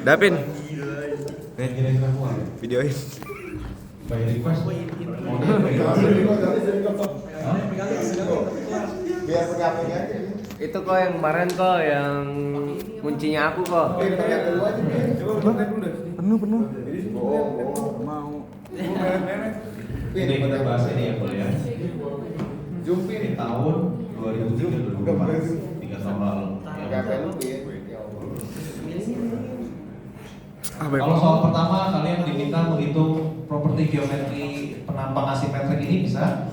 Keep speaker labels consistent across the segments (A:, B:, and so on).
A: Dapin, videoin.
B: Itu kok yang kemarin kok yang kuncinya aku kok.
A: Penuh.
C: Mau.
D: Ini kita bahas ini ya boleh ya. Di tahun 2003 3 tahun lalu. Kalau soal pertama kalian diminta menghitung properti geometri penampang asimetrik ini bisa?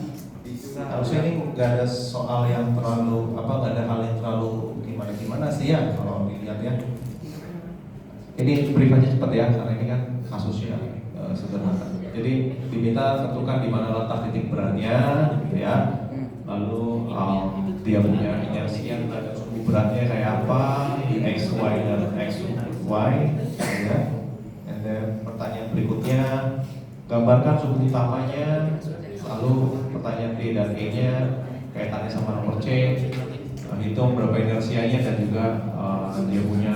D: Harusnya ini nggak ada soal yang terlalu nggak ada hal yang terlalu gimana sih ya kalau dilihat ya. Ini brief aja cepat ya karena ini kan kasusnya sederhana. Jadi diminta tentukan di mana letak titik beratnya, gitu ya. Lalu dia punya inersia dan suku beratnya kayak apa di x, y dan x, y, ya. And then pertanyaan berikutnya, gambarkan suku utamanya. Lalu pertanyaan B dan E-nya kaitannya sama nomor C. Hitung berapa inersianya dan juga dia punya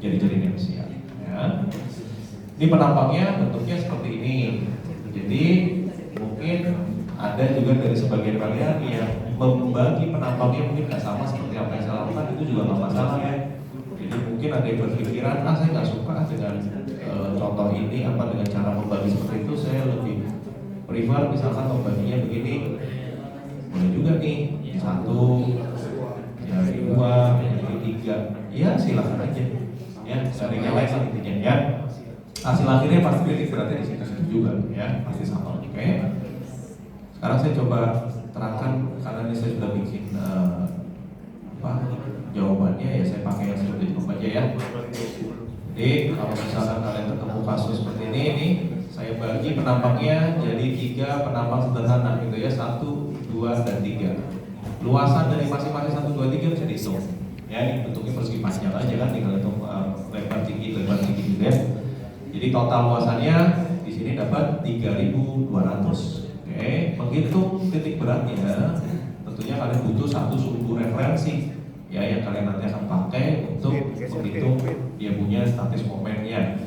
D: jari-jari inersia. Ya. Ini penampangnya bentuknya seperti ini. Jadi mungkin ada juga dari sebagian kalian yang membagi penampangnya mungkin nggak sama seperti apa yang saya lakukan, itu juga nggak masalah ya. Jadi mungkin ada yang berpikiran, saya nggak suka dengan contoh ini dengan cara membagi seperti itu, saya lebih prefer misalkan membaginya begini. Boleh juga nih, satu, jadi dua, jadi tiga, ya silakan aja. Ya, dari yang lain intinya ya. Hasil akhirnya pasti titik beratnya di situ juga ya, pasti sama. Oke. Sekarang saya coba terangkan karena ini saya sudah bikin jawabannya ya, saya pakai yang seperti itu aja ya. Jadi kalau misalkan kalian ketemu kasus seperti ini saya bagi penampangnya jadi 3 penampang sederhana gitu ya, 1, 2, dan 3. Luasan dari masing-masing 1, 2, 3 bisa dihitung. Ya, ini bentuknya persegi panjang aja kan, tinggal hitung lebar tinggi gitu ya. Jadi total luasannya di sini dapat 3.200. Oke, menghitung titik beratnya tentunya kalian butuh satu sumbu referensi ya yang kalian nanti akan pakai untuk menghitung dia punya statis momennya.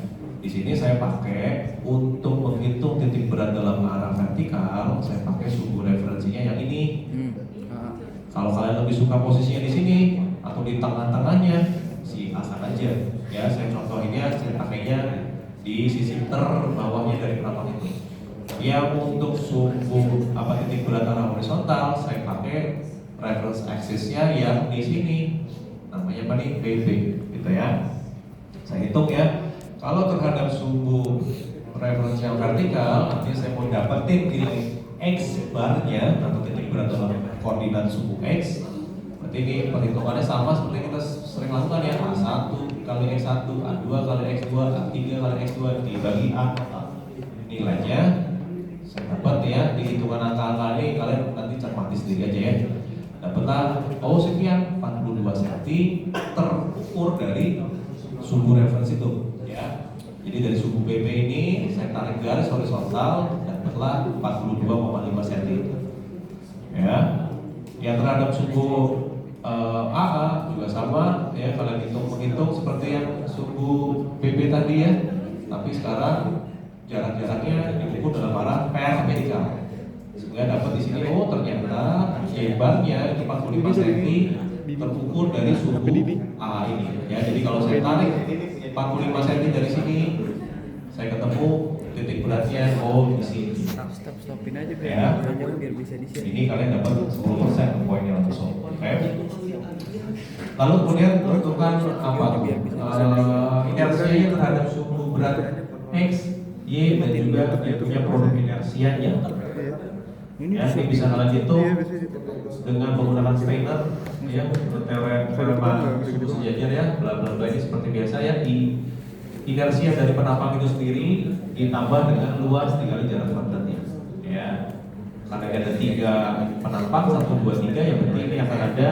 D: Di sini saya pakai untuk menghitung titik berat dalam arah vertikal, saya pakai sumbu referensinya yang ini. Kalau kalian lebih suka posisinya di sini atau di tengah-tengahnya, silakan aja. Ya, saya contohinnya saya pakainya di sisi terbawahnya dari penampang itu. Ya, untuk sumbu titik berat arah horizontal saya pakai reference axis-nya yang di sini. Namanya apa nih? BB gitu ya. Saya hitung ya. Kalau terhadap sumbu reference yang vertikal, nanti saya mau dapetin nilai X barnya atau titik berat dalam koordinat sumbu X. Berarti ini perhitungannya sama seperti kita sering lakukan ya, A1 kali X1, A2 kali X2, A3 kali X2 dibagi A. Nilainya saya dapat ya, di hitungan angka-angka ini kalian nanti cermati sendiri aja ya. Dapatlah sekian 42 cm terukur dari sumbu referensi itu ya. Jadi dari sumbu BB ini saya tarik garis horizontal, dapatlah 42,5 cm ya. Yang terhadap sumbu AA juga sama ya, kalian menghitung seperti yang sumbu BB tadi ya, tapi sekarang jarak-jaraknya diukur dalam arah vertikal sehingga dapat di sini ternyata lebarnya itu 45 cm terukur dari sumbu AA ini ya. Jadi kalau saya tarik 45 cm dari sini saya ketemu titik beratnya di sini.
C: Stopin aja
D: ya.
C: biar bisa di-share.
D: Ini kalian dapat 10% poinnya langsung. Oke. Lalu kemudian tentukan inersianya terhadap sumbu berat X, Y dan juga dia punya produk inersianya. Ya, ini bisa kalian hitung dengan menggunakan Steiner ya, teorema sumbu sejajar ya, bla bla bla ini seperti biasa ya. Inersia dari penampang itu sendiri ditambah dengan luas dikali jarak kuadratnya ya. Karena ada 3 penampang, 1, 2, 3, yang berarti ini akan ada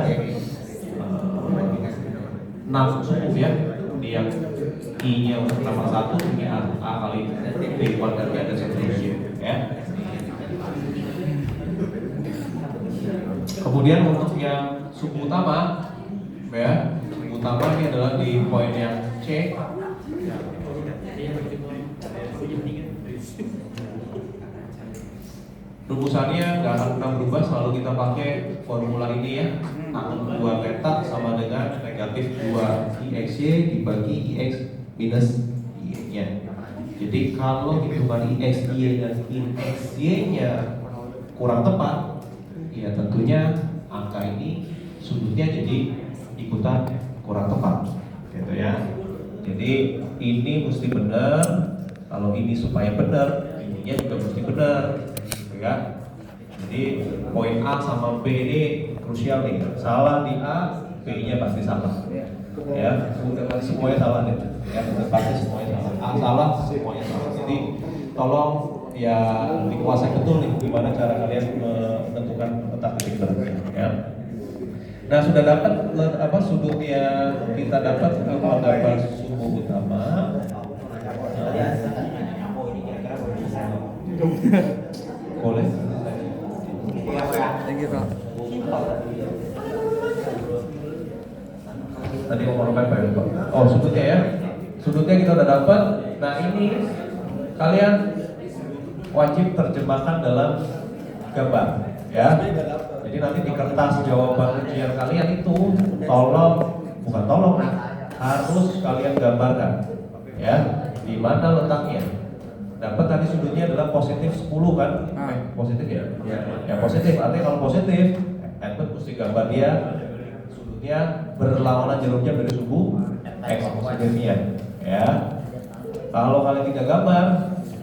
D: 6 sumbu ya. Ini yang I nya untuk penampang 1, ini A kali B kuadratnya dan seterusnya ya. Kemudian untuk yang sumbu utama ya, sumbu utama ini adalah di poin yang C. Rumusannya nggak akan pernah berubah, selalu kita pakai formula ini ya. A2 beta sama dengan negatif 2 IXY dibagi IX minus Y-nya. Jadi kalau hitungan IXY dan IXY-nya kurang tepat, ya tentunya angka ini sudutnya jadi ikutan kurang tepat, gitu ya. Jadi ini mesti benar, kalau ini supaya benar, ininya juga mesti benar, gitu ya. Jadi poin A sama B ini krusial nih. Salah di A, B-nya pasti salah. Ya, semuanya salah deh. Ya, pasti semuanya salah. A salah, semuanya salah. Jadi tolong ya dikuasai betul nih gimana cara kalian menentukan letak titik berat. Ya. Nah, sudah dapat apa sudutnya kita dapat gambar suhu utama. Boleh.
C: Thank you, Kak.
D: Tadi ngomong apa ya, Pak? Oh, sudutnya ya. Sudutnya kita udah dapat. Nah, ini kalian wajib terjemahkan dalam gambar, ya. Jadi nanti di kertas jawaban ujian kalian itu bukan tolong, harus kalian gambarkan, ya. Di mana letaknya? Dapat tadi sudutnya adalah positif 10 kan? Positif ya? Ya positif. Artinya kalau positif, Edward mesti gambar dia sudutnya berlawanan jalurnya dari suhu X positifnya, ya. Kalau kalian tidak gambar,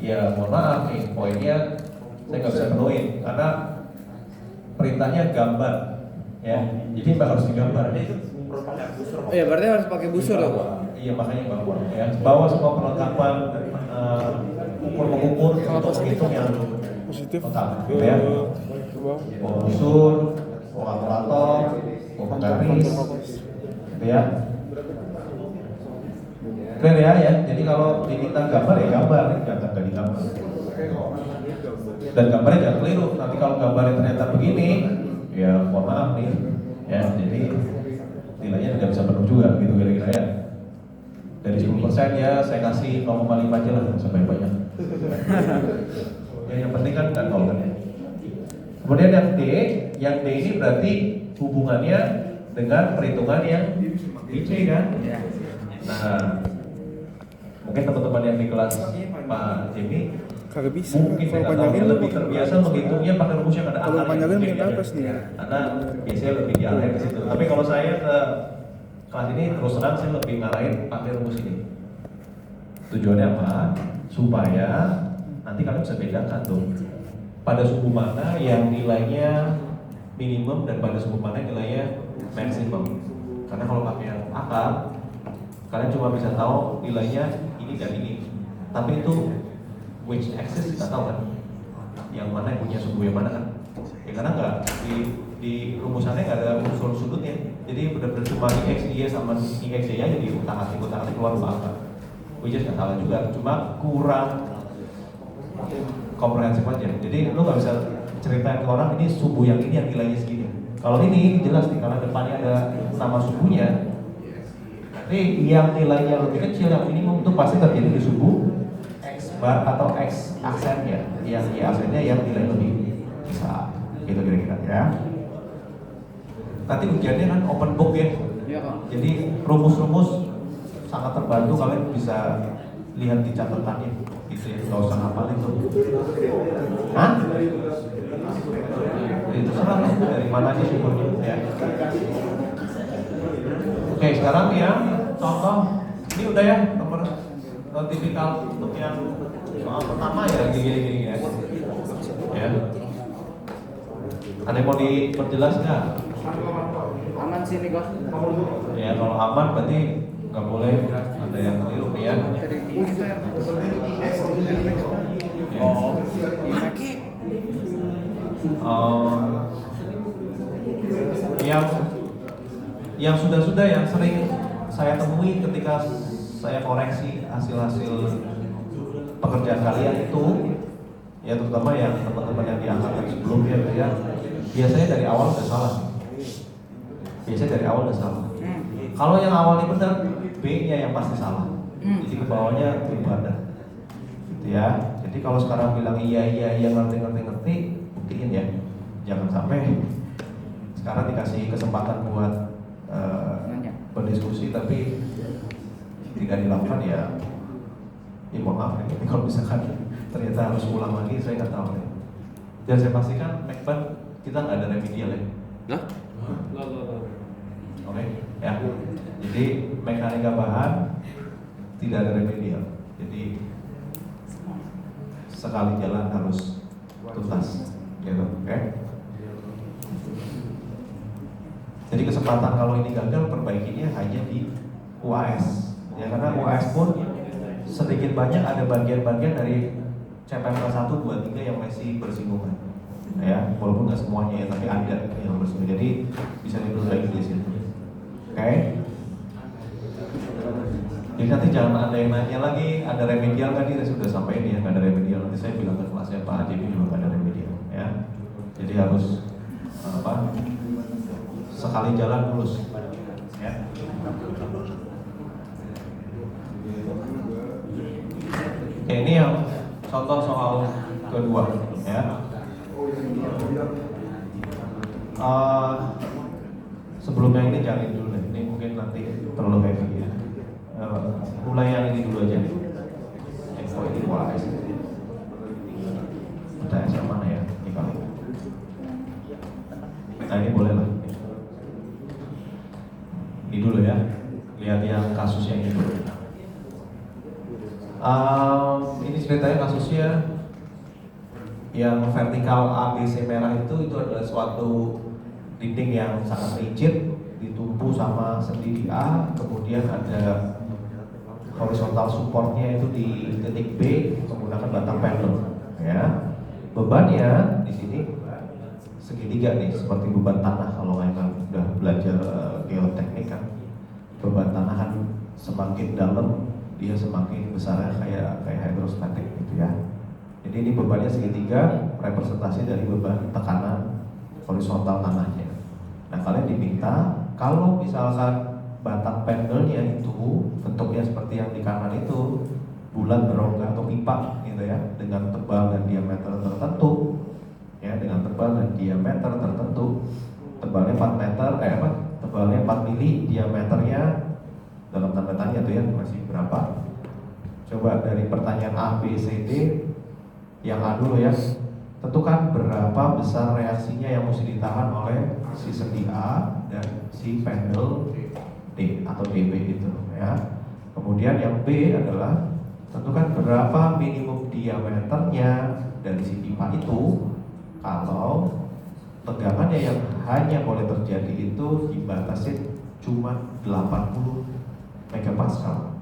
D: ya mohon maaf nih, poinnya saya nggak bisa penuhin karena perintahnya gambar, ya. Jadi harus digambar.
C: Oh ya, berarti harus pakai busur loh.
D: Iya, makanya bawa ya. Bawa semua perlengkapan mengukur untuk menghitung yang
A: positif
D: total, ya. Bawa busur, bawa kalkulator, bawa garis, gitu ya. Clear ya. Jadi kalau diminta gambar ya gambar, jangan tadi gambar. Dan gambarnya jangan keliru. Nanti kalau gambarnya ternyata begini, ya mohon maaf nih, ya. Jadi nilainya tidak bisa penuh juga, gitu kira-kira ya. Dari 10% ya saya kasih 0,5 aja lah, sampai banyak. Ya, yang penting kan dan nol kan. Kemudian yang D ini berarti hubungannya dengan perhitungan yang di C kan. Nah, mungkin teman-teman yang di kelas Pak Jimmy
A: kagak bisa.
D: mungkin
A: Kalau
D: nggak tahu,
A: panjangin
D: dia lebih terbiasa menghitungnya pakai rumus yang ada
A: kalau
D: angkanya.
A: panjangin
D: Mungkin
A: mungkin
D: ya.
A: atas nih.
D: Karena biasanya lebih diarahin ke situ. Tapi kalau saya ke kelas ini terus terang saya lebih ngarahin pakai rumus ini. Tujuannya apa? Supaya nanti kalian bisa bedakan tuh pada suhu mana yang nilainya minimum dan pada suhu mana nilainya maksimum. Karena kalau pakai yang akal, kalian cuma bisa tahu nilainya ini dan ini. Tapi itu which axis kita tahu kan? Yang mana yang punya suhu yang mana kan? Ya karena nggak di rumusannya nggak ada unsur sudutnya. Jadi benar-benar cuma IX, Y sama IX nya jadi utang-atik keluar apa? Which is nggak salah juga, cuma kurang komprehensif aja. Jadi lu nggak bisa ceritain ke orang ini suhu yang ini yang nilainya segini. Kalau ini jelas nih karena depannya ada nama suhunya. Nanti yang nilainya lebih kecil yang minimum itu pasti terjadi di suhu X bar atau X aksennya. Yang Y aksennya yang nilai lebih besar. Gitu kira-kira ya. Nanti ujiannya kan open book ya.
C: Iya, Kak.
D: Jadi rumus-rumus sangat terbantu, kalian bisa lihat di catatannya gitu ya, nggak usah ngapalin tuh. Hah? Itu serah lah, dari mana aja sumbernya ya. Oke, sekarang ya contoh ini udah ya nomor tipikal untuk yang soal pertama ya gini-gini ya. Ya. Ada yang mau diperjelas nggak?
C: Aman sih nih, Kak.
D: Ya kalau aman berarti nggak boleh ada yang keliru ya. Yang sudah-sudah yang sering saya temui ketika saya koreksi hasil-hasil pekerjaan kalian itu, ya terutama yang teman-teman yang diangkat sebelumnya ya, biasanya dari awal udah salah. Biasanya dari awal udah salah. Kalau yang awalnya benar, B-nya yang pasti salah. Jadi ke bawahnya beribadah. Gitu ya. Jadi kalau sekarang bilang iya ngerti, buktiin ya. Jangan sampai sekarang dikasih kesempatan buat berdiskusi tapi tidak dilakukan ya mohon maaf ya. Kalau misalkan ternyata harus ulang lagi, saya nggak tahu ya. Dan saya pastikan Macban kita nggak ada remedial ya.
C: Nah?
D: Oke, ya. Jadi mekanika bahan tidak ada remedial. Jadi sekali jalan harus tuntas, gitu. Oke. Jadi kesempatan kalau ini gagal perbaikinya hanya di UAS. Ya karena UAS pun sedikit banyak ada bagian-bagian dari CPNK 1, 2, 3 yang masih bersinggungan. Ya, walaupun nggak semuanya ya, tapi ada yang bersinggungan. Jadi bisa diperbaiki di situ. Oke. Jadi nanti jangan ada yang nanya lagi, ada remedial kan? Ini sudah sampai ini ya, nggak ada remedial. Nanti saya bilang ke kelasnya Pak Haji juga nggak ada remedial. Ya, jadi harus sekali jalan lulus. Ya. Oke, ini yang contoh soal kedua, ya. Sebelumnya ini cari dulu deh. Ini mungkin nanti terlalu heavy ya. Mulai yang ini dulu aja. Info ini UAS. UTS yang mana ya? Ini kali. Nah ini boleh lah. Ini dulu ya. Lihat yang kasusnya ini dulu. Ini ceritanya kasusnya yang vertikal ABC merah itu adalah suatu dinding yang sangat rigid, ditumpu sama sendi di A, kemudian ada horizontal supportnya itu di titik B menggunakan batang panel. Ya, bebannya di sini segitiga nih, seperti beban tanah kalau kalian udah belajar geoteknik kan, beban tanah kan semakin dalam dia semakin besar kayak hidrostatik gitu ya. Jadi ini bebannya segitiga, representasi dari beban tekanan horizontal tanahnya. Nah kalian diminta kalau misalkan batang panelnya itu bentuknya seperti yang di kanan itu bulat berongga atau pipa gitu ya, dengan tebal dan diameter tertentu, ya dengan tebal dan diameter tertentu, tebalnya 4 meter, tebalnya 4 mili, diameternya dalam tanda tanya tuh ya masih berapa? Coba dari pertanyaan A, B, C, D. Yang A dulu ya. Tentukan berapa besar reaksinya yang mesti ditahan oleh si sendi A dan si panel D atau DB itu ya. Kemudian yang B adalah tentukan berapa minimum diameternya dari si pipa itu kalau tegangannya yang hanya boleh terjadi itu dibatasi cuma 80 megapascal.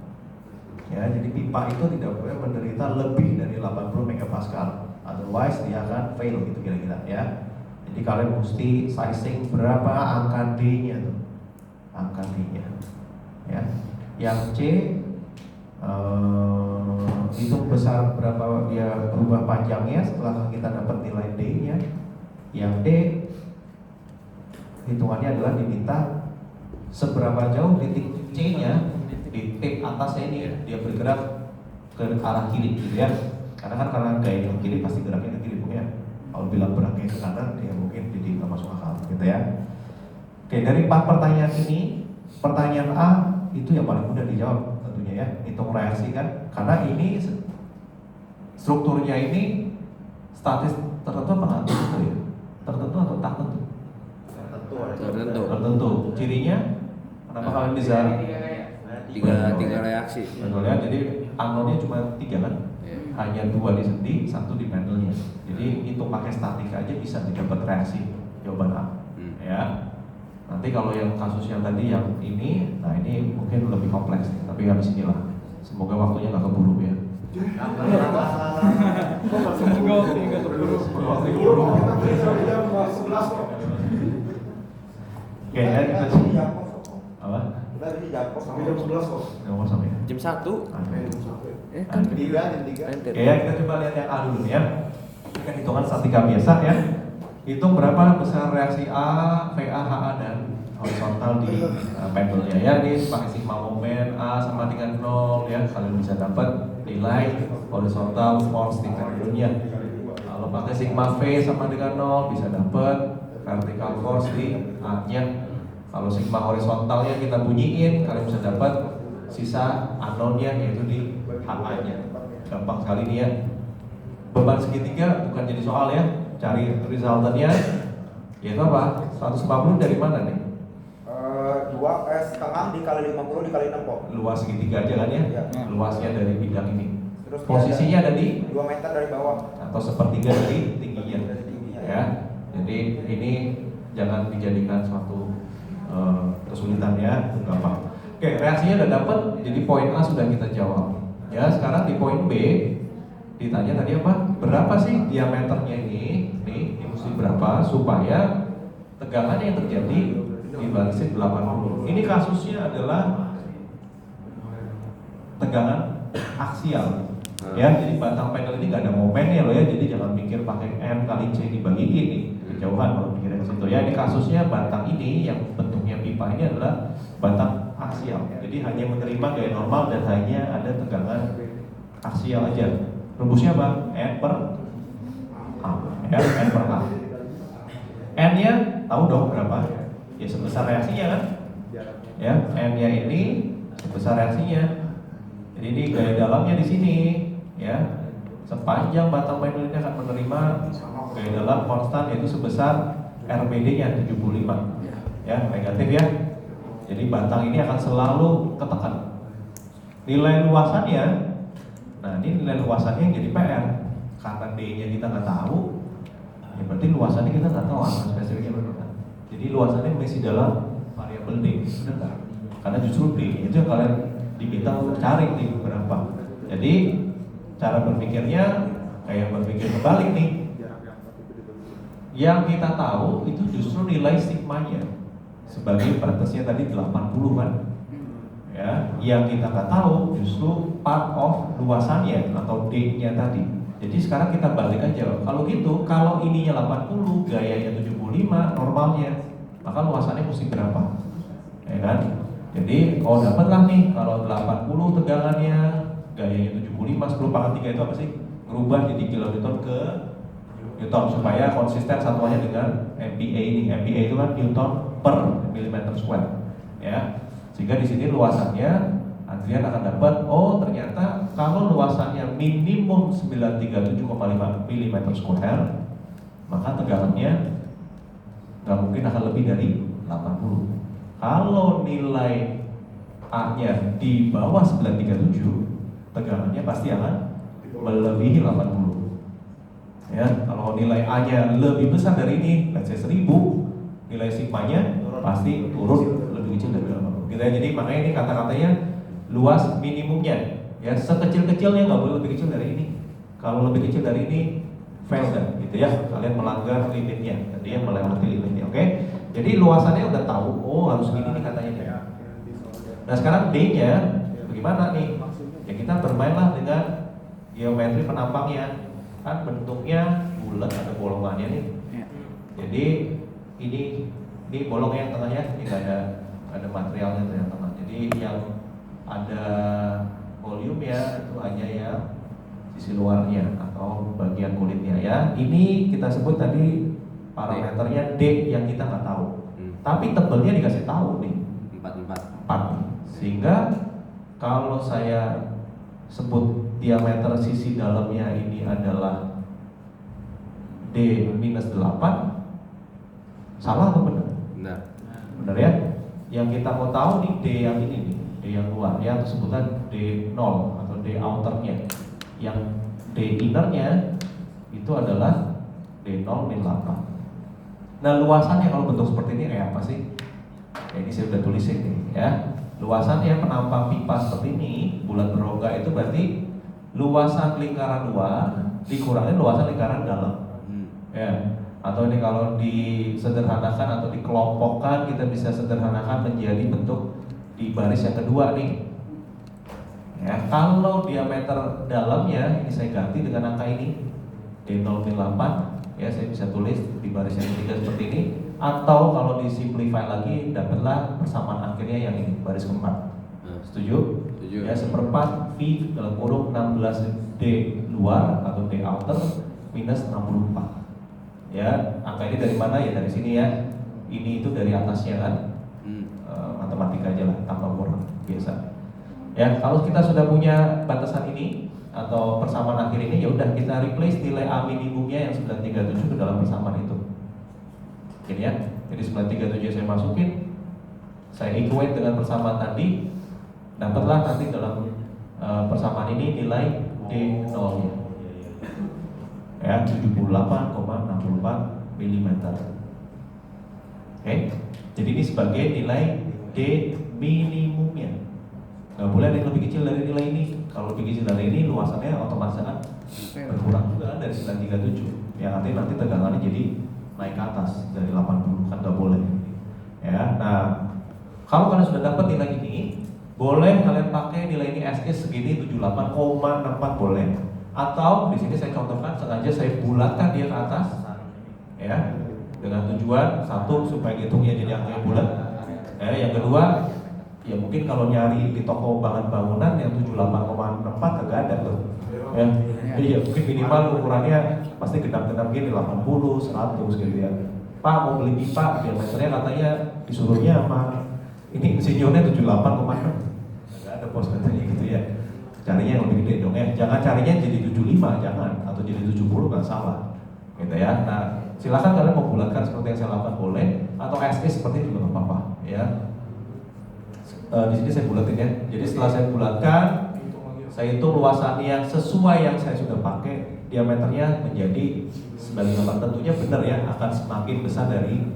D: Ya, jadi pipa itu tidak boleh menderita lebih dari 80 megapascal, otherwise dia akan fail gitu kira-kira ya. Jadi kalian mesti sizing berapa angka D-nya tuh, angka D-nya. Ya, yang C hitung besar berapa dia berubah panjangnya setelah kita dapat nilai D-nya. Yang D hitungannya adalah diminta seberapa jauh titik C-nya di tip atasnya ini dia bergerak ke arah kiri gitu ya. Karena gaya yang kiri pasti geraknya ke kiri ya. Kalau bilang beraknya ke kanan ya mungkin jadi nggak masuk akal gitu ya. Oke, dari 4 pertanyaan ini, pertanyaan A itu yang paling mudah dijawab tentunya ya, hitung reaksi kan. Karena ini strukturnya ini statis tertentu apa nggak tertentu ya? Tertentu atau tak tentu? Tertentu. Cirinya kenapa kalian bisa
C: tiga reaksi.
D: Betul ya, jadi anonnya cuma 3 kan? Hanya 2 di sendi, 1 di panelnya. Jadi itu pakai statika aja bisa didapat reaksi jawaban A. Ya. Nanti kalau yang kasus yang tadi yang ini, nah ini mungkin lebih kompleks nih, tapi habis inilah. Semoga waktunya nggak keburu ya.
A: Semoga waktunya nggak keburu.
D: Oke, ya kita apa?
A: Sampai jam 11 kok.
D: Sampai
C: Jam 1.
D: Kan tiga. Oke, ya kita coba lihat yang A dulu ya. Ini kan hitungan statika biasa ya. Hitung berapa besar reaksi A, VA, HA dan horizontal di panelnya ya. Ini pakai sigma moment A sama dengan 0 ya, kalian bisa dapat nilai horizontal force di panelnya. Kalau pakai sigma V sama dengan 0 bisa dapat vertical force di A-nya. Kalau sigma horizontalnya kita bunyiin, kalian bisa dapat sisa unknown-nya yaitu di HA-nya. Gampang sekali nih ya. Beban segitiga bukan jadi soal ya. Cari resultannya yaitu apa? 140 dari mana nih?
A: 2,5 dikali 50 dikali 6 kok.
D: Luas segitiga aja kan ya?
A: Iya.
D: Luasnya dari bidang ini.
A: Terus
D: Posisinya ada di
A: 2 meter dari bawah.
D: atau sepertiga dari tingginya.
A: Dari tingginya.
D: Ya. Jadi ini jangan dijadikan suatu kesulitan ya, gampang. Oke, reaksinya udah dapat, jadi poin A sudah kita jawab. Ya, sekarang di poin B ditanya tadi apa? Berapa sih diameternya ini? Nih, ini mesti berapa supaya tegangannya yang terjadi di balistik 80. Ini kasusnya adalah tegangan aksial. Ya, jadi batang panel ini nggak ada momennya loh ya, jadi jangan pikir pakai M kali C dibagi ini kejauhan kalau pikirnya ke situ ya. Ini kasusnya batang ini yang bentuknya pipa ini adalah batang aksial. Jadi hanya menerima gaya normal dan hanya ada tegangan aksial aja. Rumusnya apa? N per A. Ya, N per A. N-nya tahu dong berapa? Ya sebesar reaksinya kan? Ya, N-nya ini sebesar reaksinya. Jadi ini gaya dalamnya di sini, ya. Sepanjang batang panel ini akan menerima gaya dalam konstan yaitu sebesar RBD-nya 75. Ya, negatif ya. Jadi batang ini akan selalu ketekan. Nilai luasannya, nah ini nilai luasannya yang jadi PR. Karena D-nya kita nggak tahu, ya berarti luasannya kita nggak tahu angka spesifiknya berapa. Jadi luasannya masih dalam variabel D, sudah nggak? Karena justru D itu yang kalian diminta untuk cari nih berapa. Jadi cara berpikirnya kayak berpikir kebalik nih. Yang kita tahu itu justru nilai sigmanya. Sebagai batasnya tadi 80 kan. Ya, yang kita nggak tahu justru part of luasannya atau D-nya tadi. Jadi sekarang kita balik aja. Kalau gitu, kalau ininya 80, gayanya 75 normalnya, maka luasannya mesti berapa? Ya kan? Jadi kalau dapatlah nih, kalau 80 tegangannya, gayanya 75, 10 pangkat 3 itu apa sih? Ngerubah jadi kilonewton ke Newton supaya konsisten satuannya dengan MPa ini. MPa itu kan Newton per milimeter square, ya. Sehingga di sini luasannya Adrian akan dapat, oh ternyata kalau luasannya minimum 937,5 mm square, maka tegangannya nggak mungkin akan lebih dari 80. Kalau nilai A-nya di bawah 937, tegangannya pasti akan melebihi 80. Ya, kalau nilai A-nya lebih besar dari ini, let's say 1000, nilai sigmanya pasti turun lebih kecil dari 80. Gitu ya. Jadi makanya ini kata-katanya luas minimumnya. Ya, sekecil-kecilnya nggak boleh lebih kecil dari ini. Kalau lebih kecil dari ini, fail dah, gitu ya. Kalian melanggar limitnya, jadi yang melewati limitnya. Oke? Jadi luasannya udah tahu. Oh harus gini nih katanya. Nah sekarang D-nya bagaimana nih? Ya kita bermainlah dengan geometri penampangnya. Kan bentuknya bulat, ada bolongannya nih. Jadi ini bolongnya yang tengahnya, ini nggak ada materialnya yang tengah. Jadi yang ada volume ya itu hanya yang sisi luarnya atau bagian kulitnya ya. Ini kita sebut tadi parameternya D yang kita nggak tahu. Tapi tebelnya dikasih tahu nih 4 sehingga kalau saya sebut diameter sisi dalamnya ini adalah D-8, salah atau benar? Benar ya. Yang kita mau tahu nih D yang ini nih, D yang luar ya, atau sebutan D0 atau D outernya. Yang D innernya itu adalah D0-8. Nah luasannya kalau bentuk seperti ini kayak apa sih? Ya, ini saya udah tulisin nih ya. Luasannya penampang pipa seperti ini, bulat berongga itu berarti luasan lingkaran luar dikurangin luasan lingkaran dalam. Ya. Atau ini kalau disederhanakan atau dikelompokkan, kita bisa sederhanakan menjadi bentuk di baris yang kedua nih. Ya, kalau diameter dalamnya ini saya ganti dengan angka ini D0-8, ya saya bisa tulis di baris yang ketiga seperti ini. atau kalau disimplify lagi dapatlah persamaan akhirnya yang ini baris keempat. Setuju?
B: Setuju.
D: Ya, seperempat V dalam kurung 16D luar atau D outer minus 64. Ya, angka ini dari mana ya? Dari sini ya. Ini itu dari atasnya kan. Matematika aja lah, tambah kurang biasa. Ya, kalau kita sudah punya batasan ini atau persamaan akhir ini, ya udah kita replace nilai A minimumnya yang 937 ke dalam persamaan itu. Jadi ya, jadi 937 saya masukin, saya equate dengan persamaan tadi, dapatlah nanti dalam persamaan ini nilai D0 nya ya 78,64 mm. Oke, jadi ini sebagai nilai D minimumnya. Nggak boleh ada yang lebih kecil dari nilai ini. Kalau lebih kecil dari ini, luasannya otomatis akan berkurang juga dari 937. Yang nanti tegangannya jadi naik ke atas dari 80, kan nggak boleh. Ya, nah kalau kalian sudah dapat nilai ini, boleh kalian pakai nilai ini as is segini 78,64 boleh. Atau di sini saya contohkan sengaja saya bulatkan dia ke atas, ya, dengan tujuan satu supaya hitungnya jadi angka yang bulat. Yang kedua, ya mungkin kalau nyari di toko bahan bangunan yang 78,64 kagak ada tuh. Ya, iya mungkin minimal ukurannya pasti genap-genap gini 80, 100 gitu ya. Pak mau beli pipa, diameternya katanya disuruhnya sama ini insinyurnya 78,6. Kagak ada bos katanya gitu ya. Carinya yang lebih gede dong ya. Jangan carinya jadi 75, jangan, atau jadi 70 kan salah. Gitu ya. Nah, silakan kalian mau bulatkan seperti yang saya lakukan boleh, atau SS seperti itu juga nggak apa-apa ya. Di sini saya bulatin ya. Jadi setelah saya bulatkan, saya hitung luasan yang sesuai yang saya sudah pakai, diameternya menjadi 98. Tentunya benar ya, akan semakin besar dari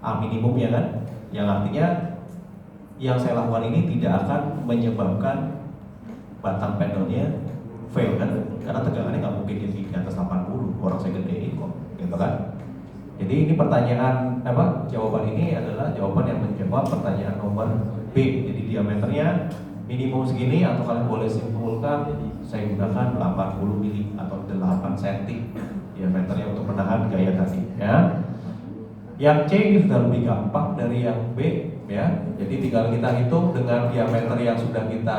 D: A minimum ya kan. Yang artinya yang saya lakukan ini tidak akan menyebabkan batang panelnya fail kan, karena tegangannya nggak mungkin jadi di atas 80, orang saya gedein kok, gitu kan. Jadi ini pertanyaan apa? Jawaban ini adalah jawaban yang menjawab pertanyaan nomor B. Jadi diameternya minimum segini, atau kalian boleh simpulkan saya gunakan 80 mili atau 8 cm diameternya untuk menahan gaya tadi ya. Yang C ini sudah lebih gampang dari yang B ya. Jadi tinggal kita hitung dengan diameter yang sudah kita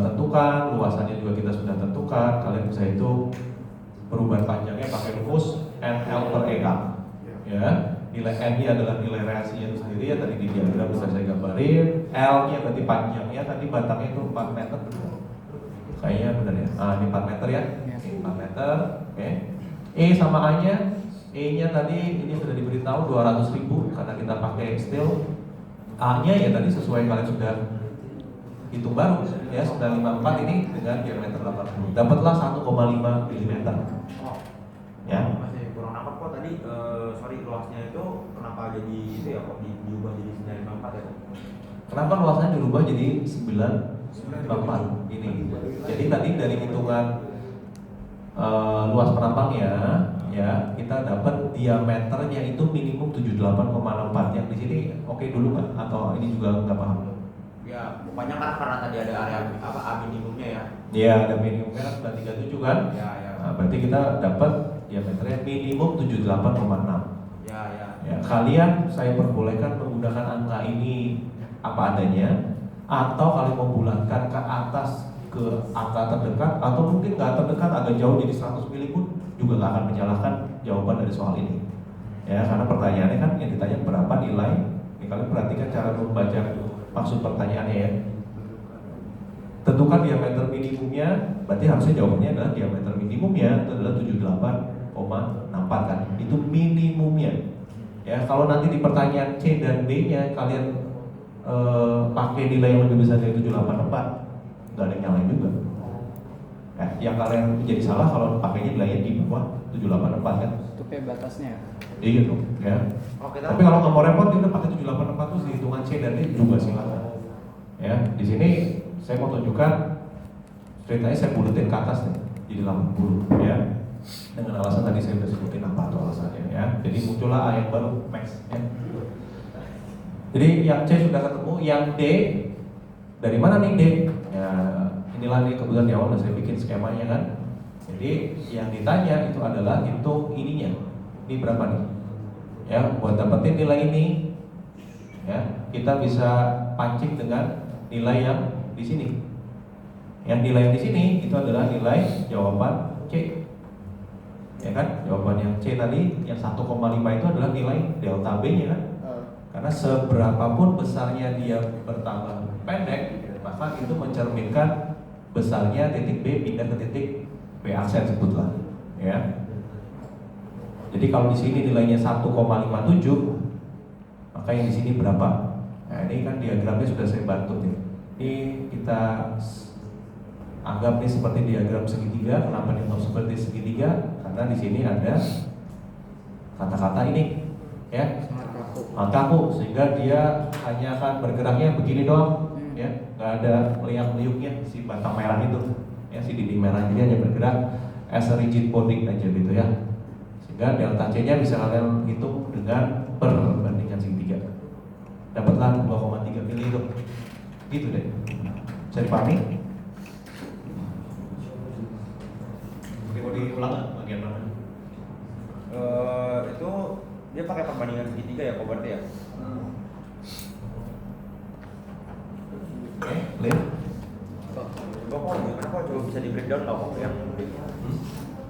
D: tentukan, luasannya juga kita sudah tentukan. Kalian bisa hitung perubahan panjangnya pakai rumus NL per EA ya. Nilai N nya adalah nilai reaksinya itu sendiri ya, tadi di diagram bisa saya gambarin. L nya berarti panjangnya, tadi batangnya itu 4 meter kayaknya benar ya. Ini 4 meter ya, 4 meter. Oke. E sama A nya, E nya tadi ini sudah diberitahu 200.000 karena kita pakai steel. A nya ya tadi sesuai kalian sudah hitung baru ya, 954 ini dengan diameter 80, dapatlah 1,5 mm ya.
A: Masih kurang nangkep kok tadi, sorry, luasnya itu kenapa jadi itu ya, kok diubah jadi 954 ya?
D: Kenapa luasnya dirubah jadi 954 ini? Jadi tadi dari hitungan luas penampangnya ya, kita dapat diameternya itu minimum 78,64. Yang di sini oke dulu nggak? Atau ini juga nggak paham?
A: Ya, pokoknya kan karena tadi ada area apa A minimumnya ya.
D: Iya, ada minimumnya kan 937 kan?
A: Ya, ya.
D: Nah, berarti kita dapat diameternya minimum 78,6.
A: Ya, ya.
D: Ya, kalian saya perbolehkan menggunakan angka ini apa adanya, atau kalian membulatkan ke atas ke angka terdekat, atau mungkin nggak terdekat agak jauh jadi 100 mili pun juga nggak akan menyalahkan jawaban dari soal ini. Ya, karena pertanyaannya kan yang ditanya berapa nilai. Ini kalian perhatikan cara membaca maksud pertanyaannya ya. Tentukan diameter minimumnya, berarti harusnya jawabannya adalah diameter minimumnya itu adalah 78,64 kan. Itu minimumnya. Ya, kalau nanti di pertanyaan C dan D-nya kalian pakai nilai yang lebih besar dari 784, nggak ada yang nyalain juga. Ya, yang kalian menjadi salah kalau pakainya nilainya di bawah 784 kan.
C: Itu kayak batasnya.
D: Iya dong, ya. Tapi kalau nggak mau repot, udah pakai 784 terus di hitungan C dan D juga silakan. Ya, di sini saya mau tunjukkan ceritanya saya bulatin ke atas nih, jadi 80 ya. Dengan alasan tadi saya sudah sebutin apa tuh alasannya ya. Jadi muncullah A yang baru max ya. Jadi yang C sudah ketemu, yang D dari mana nih D? Ya, inilah nih kebetulan di awal udah saya bikin skemanya kan. Jadi yang ditanya itu adalah hitung ininya. Ini berapa nih? Ya, buat dapetin nilai ini, ya kita bisa pancing dengan nilai yang di sini. Yang nilai yang di sini itu adalah nilai jawaban C. Ya kan? Jawaban yang C tadi yang 1,5 itu adalah nilai delta B-nya kan? Karena seberapapun besarnya dia bertambah pendek, maka itu mencerminkan besarnya titik B pindah ke titik B aksen sebutlah, ya. Jadi kalau di sini nilainya 1,57, maka yang di sini berapa? Nah, ini kan diagramnya sudah saya bantu nih. Ini kita anggap nih seperti diagram segitiga. Kenapa dianggap seperti segitiga? Karena di sini ada kata-kata ini, ya, kaku, sehingga dia hanya akan bergeraknya begini doang, ya, nggak ada meliuk-meliuknya si batang merah itu, ya, si dinding merah ini hanya bergerak as a rigid body aja gitu ya. Sehingga delta C-nya bisa kalian hitung dengan perbandingan segitiga. Dapatlah 2,3 mili itu, gitu deh. Bisa dipahami? Mau diulang nggak bagian mana?
A: Itu dia pakai perbandingan segitiga ya, kok berarti ya?
D: Oke, clear?
A: Kok gimana kok coba bisa di breakdown nggak kok yang D?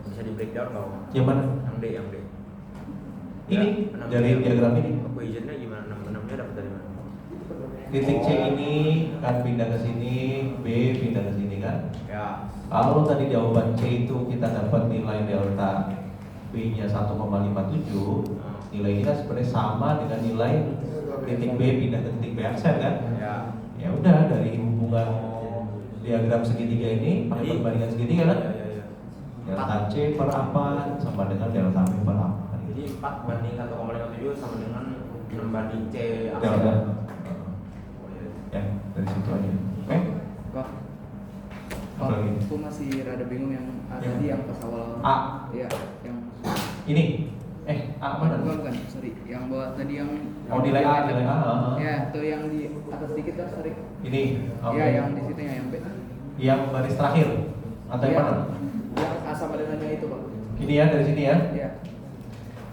A: Bisa di breakdown nggak kok?
D: Yang mana?
A: Yang D, yang D.
D: Ini
A: Ya,
D: dari diagram ini.
A: Equationnya gimana? 6-6-nya dapat dari mana?
D: Titik C ini kan pindah ke sini, B pindah ke sini kan?
A: Ya.
D: Kalau tadi jawaban C itu kita dapat nilai delta B-nya 1,57, nilai ini kan sebenarnya sama dengan nilai titik B pindah ke titik B aksen kan?
A: Ya.
D: Ya udah dari hubungan diagram segitiga ini pakai perbandingan segitiga kan?
A: Ya.
D: Delta C per apa sama dengan delta B per apa?
A: Jadi 4 banding 1,57 sama dengan 6 banding C aksen.
D: Delta. Ya, dari situ aja. Oke?
C: Kok
D: Apa lagi?
C: aku masih rada bingung yang tadi yang pas awal.
D: A.
C: Iya, yang
D: Ini. A mana?
C: bukan, sorry. Yang bawah tadi yang
D: Oh, nilai A, nilai A.
C: Ya, tuh yang di atas dikit lah, sorry.
D: Ini. Oke.
C: Iya, yang di situ yang B.
D: Yang baris terakhir atau yang
C: Iya.
D: mana?
C: Yang A sama dengannya itu, Pak.
D: Ini ya, dari sini ya.
C: Iya.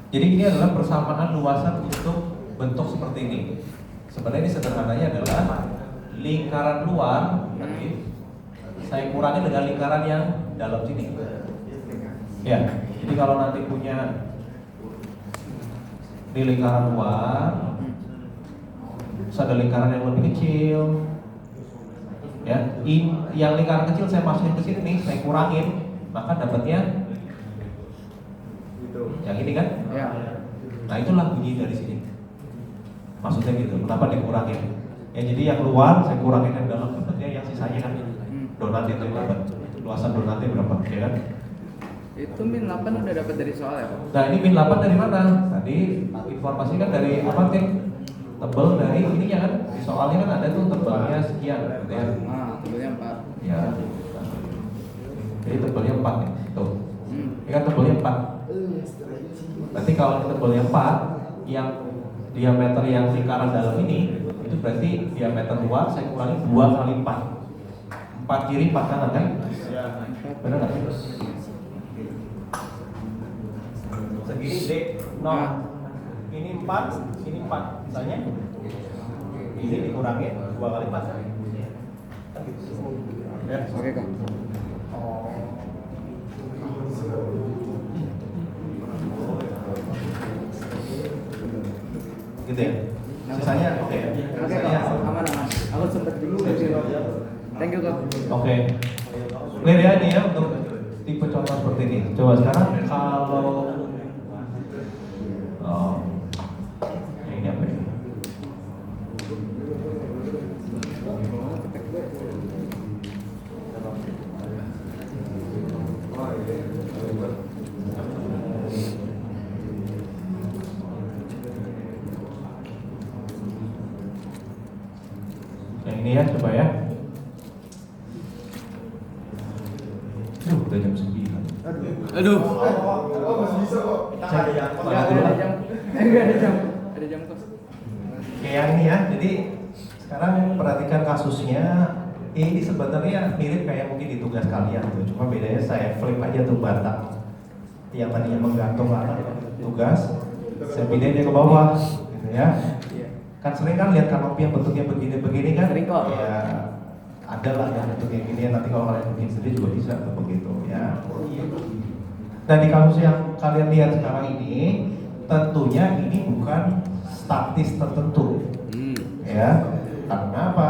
D: Jadi ini adalah persamaan luasan untuk bentuk seperti ini. Sebenarnya ini sederhananya adalah lingkaran luar tadi saya kurangi dengan lingkaran yang dalam sini. Ya, jadi kalau nanti punya di lingkaran luar, terus ada lingkaran yang lebih kecil, ya, yang lingkaran kecil saya masukin ke sini nih, saya kurangin, maka dapatnya yang ini kan?
C: Ya.
D: Nah itulah bunyi dari sini. Maksudnya gitu, kenapa dikurangin? Ya jadi yang luar saya kurangin yang dalam, dapatnya yang sisanya kan donatnya itu berapa? Luasan donatnya berapa? Ya kan?
C: Itu min 8 udah dapat dari soal ya, Pak?
D: Nah ini min 8 dari mana? Tadi informasi kan dari apa Tim? Tebel dari ininya kan? Di soalnya kan ada tuh tebelnya sekian gitu ya.
C: Nah, tebelnya 4.
D: Ya. Jadi tebelnya 4 nih. Tuh. Ini kan tebelnya 4. Berarti kalau tebelnya 4, yang diameter yang lingkaran dalam ini itu berarti diameter luar saya kurangi 2 kali 4. 4 kiri 4 kanan kan?
A: Ya.
D: Benar nggak?
A: Segini D 0. Ini 4, ini 4. Misalnya ini dikurangi 2 kali 4. Kan gitu. Ya.
C: Oke, Kak.
D: Gitu ya. Sisanya oke.
C: Oke,
D: Sisanya
C: Kak. Aman. Aku sempat bingung sih. Thank you, Kak.
D: oke. Clear ya ini ya untuk tipe contoh seperti ini. Coba sekarang kalau ini apa ya? Yang ini ya, coba ya. Udah jam 9.
C: Aduh.
A: Masih bisa kok. Kita nggak ada yang
C: Enggak ada jam. Enggak ada jam. Ada jam kos.
D: Oke, yang ini ya. Jadi sekarang perhatikan kasusnya. Ini sebenarnya mirip kayak mungkin di tugas kalian tuh. Cuma bedanya saya flip aja tuh batang. Yang tadinya menggantung anak tugas, saya pindahin dia ke bawah, gitu ya. Kan sering kan lihat kanopi yang bentuknya begini-begini kan?
B: Sering kok.
D: Ya, ada lah yang bentuknya gini. Nanti kalau kalian bikin sendiri juga bisa tuh begitu ya. Nah di kasus yang kalian lihat sekarang ini, tentunya ini bukan statis tertentu, ya. Karena apa?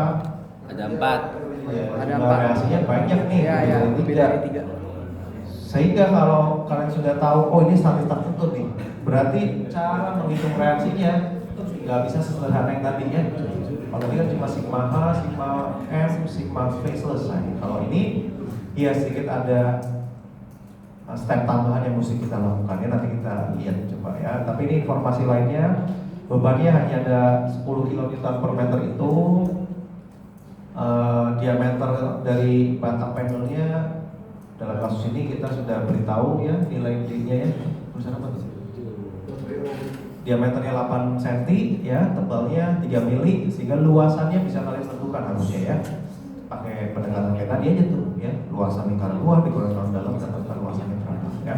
B: Ada 4.
D: Ya,
B: Ada
D: jumlah
B: 4.
D: reaksinya banyak nih,
B: Iya,
D: lebih
B: lebih
D: dari
B: dari 3.
D: Sehingga kalau kalian sudah tahu, oh ini statis tertentu nih, berarti cara menghitung reaksinya nggak bisa sesederhana yang tadinya. Kalau ini kan cuma sigma H, sigma M, sigma V selesai. Kalau ini ya sedikit ada step tambahan yang mesti kita lakukan ya, nanti kita lihat coba ya. Tapi ini informasi lainnya, bebannya hanya ada 10 kN per meter itu, diameter dari batang panelnya dalam kasus ini kita sudah beritahu ya nilai D-nya ya. Tulisan apa tuh? Diameternya 8 cm ya, tebalnya 3 mili, sehingga luasannya bisa kalian tentukan harusnya ya. Pakai pendekatan kayak tadi aja tuh ya, luasan lingkaran luar dikurangi lingkaran dalam dan tentukan luasan yang berapa ya.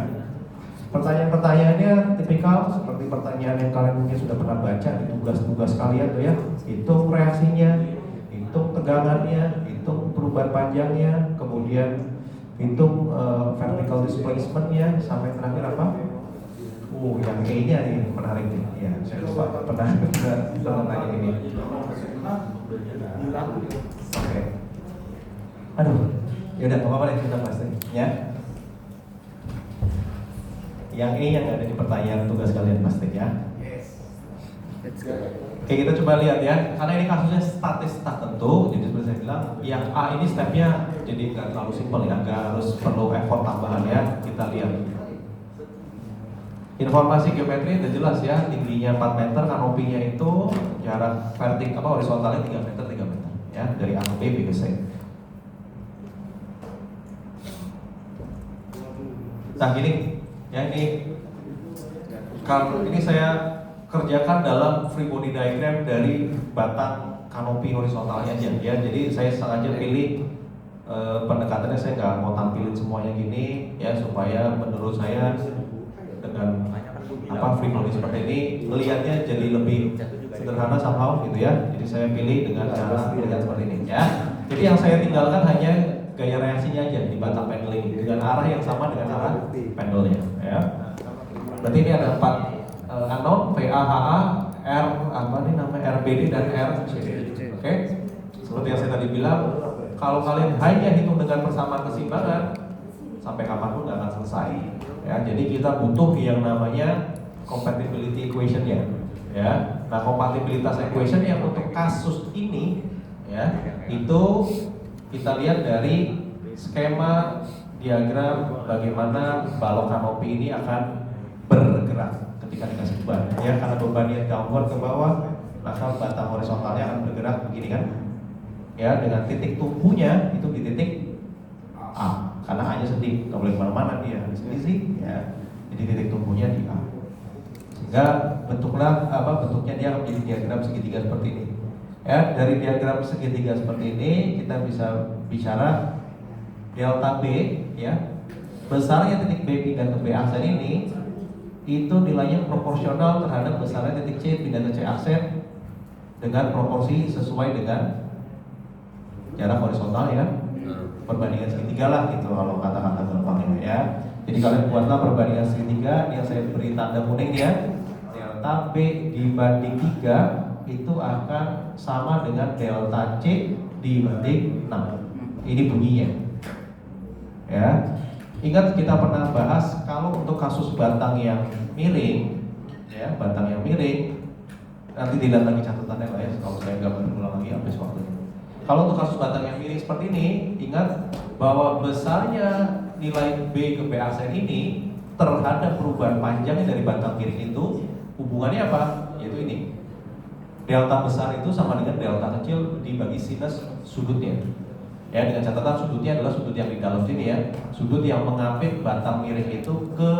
D: Pertanyaan-pertanyaannya tipikal seperti pertanyaan yang kalian mungkin sudah pernah baca di tugas-tugas kalian tuh ya. Hitung reaksinya, hitung tegangannya, hitung perubahan panjangnya, kemudian hitung vertical displacement-nya, sampai terakhir apa? Yang E-nya nih menarik nih. Ya, saya lupa pernah nanya ini. Oke. Aduh, ya udah apa-apa deh kita bahas deh, ya. Yang E yang ada di pertanyaan tugas kalian pasti ya. Oke, kita coba lihat ya. Karena ini kasusnya statis tertentu, jadi seperti saya bilang, yang A ini stepnya jadi nggak terlalu simpel ya, nggak harus perlu effort tambahan ya. Kita lihat. Informasi geometri udah jelas ya, tingginya 4 meter, kanopinya itu jarak horizontalnya 3 meter ya, dari A ke B, B ke C. Nah gini, ya kalau ini saya kerjakan dalam free body diagram dari batang kanopi horizontalnya aja ya. Jadi saya sengaja pilih pendekatannya, saya nggak mau tampilin semuanya gini ya, supaya menurut saya dengan free body seperti ini melihatnya jadi lebih sederhana somehow gitu ya. Jadi saya pilih dengan cara melihat seperti ini ya. Jadi yang saya tinggalkan hanya gaya reaksinya aja di batang panel ini dengan arah yang sama dengan arah panelnya ya. Berarti ini ada 4 unknown, VA, HA, R RBD dan RCD. Oke. Seperti yang saya tadi bilang, kalau kalian hanya hitung dengan persamaan keseimbangan, sampai kapanpun nggak akan selesai ya. Jadi kita butuh yang namanya compatibility equation ya. Nah, kompatibilitas equation yang untuk kasus ini ya, itu kita lihat dari skema diagram bagaimana balok kanopi ini akan bergerak ketika dikasih beban ya. Karena bebannya downward ke bawah, maka batang horizontalnya akan bergerak begini kan ya, dengan titik tumpunya itu di titik A, karena A nya sedih, nggak boleh kemana-mana dia sedih sih ya. Jadi titik tumpunya di A, sehingga bentuknya dia akan menjadi diagram segitiga seperti ini ya. Dari diagram segitiga seperti ini kita bisa bicara delta B ya, besarnya titik B pindah ke B aksen ini itu nilainya proporsional terhadap besarnya titik C pindah ke C aksen dengan proporsi sesuai dengan jarak horizontal ya, perbandingan segitiga lah gitu kalau kata-kata gampangnya ya. Jadi kalian buatlah perbandingan segitiga yang saya beri tanda kuning ya. Delta B dibanding 3 itu akan sama dengan delta C dibanding 6. Ini bunyinya ya. Ingat kita pernah bahas kalau untuk kasus batang yang miring ya, batang yang miring, nanti dilihat lagi catatannya lah ya, kalau saya nggak berulang lagi habis waktunya. Kalau untuk kasus batang yang miring seperti ini, ingat bahwa besarnya nilai B ke B aksen ini terhadap perubahan panjangnya dari batang miring itu hubungannya apa? Yaitu ini, delta besar itu sama dengan delta kecil dibagi sinus sudutnya ya, dengan catatan sudutnya adalah sudut yang di dalam sini ya, sudut yang mengapit batang miring itu ke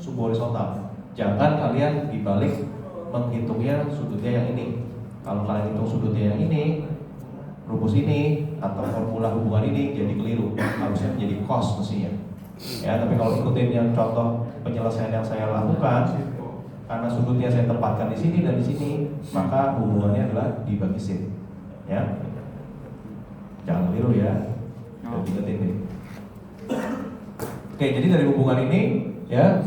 D: subhorizontal. Jangan kalian dibalik menghitungnya sudutnya yang ini. Kalau kalian hitung sudutnya yang ini, rumus ini atau formula hubungan ini jadi keliru, harusnya menjadi cos mestinya ya. Tapi kalau ikutin yang contoh penyelesaian yang saya lakukan, karena sudutnya saya tempatkan di sini dan di sini, maka hubungannya adalah dibagi sin. Ya, jangan keliru ya. Ingetin nih. Oke, jadi dari hubungan ini ya,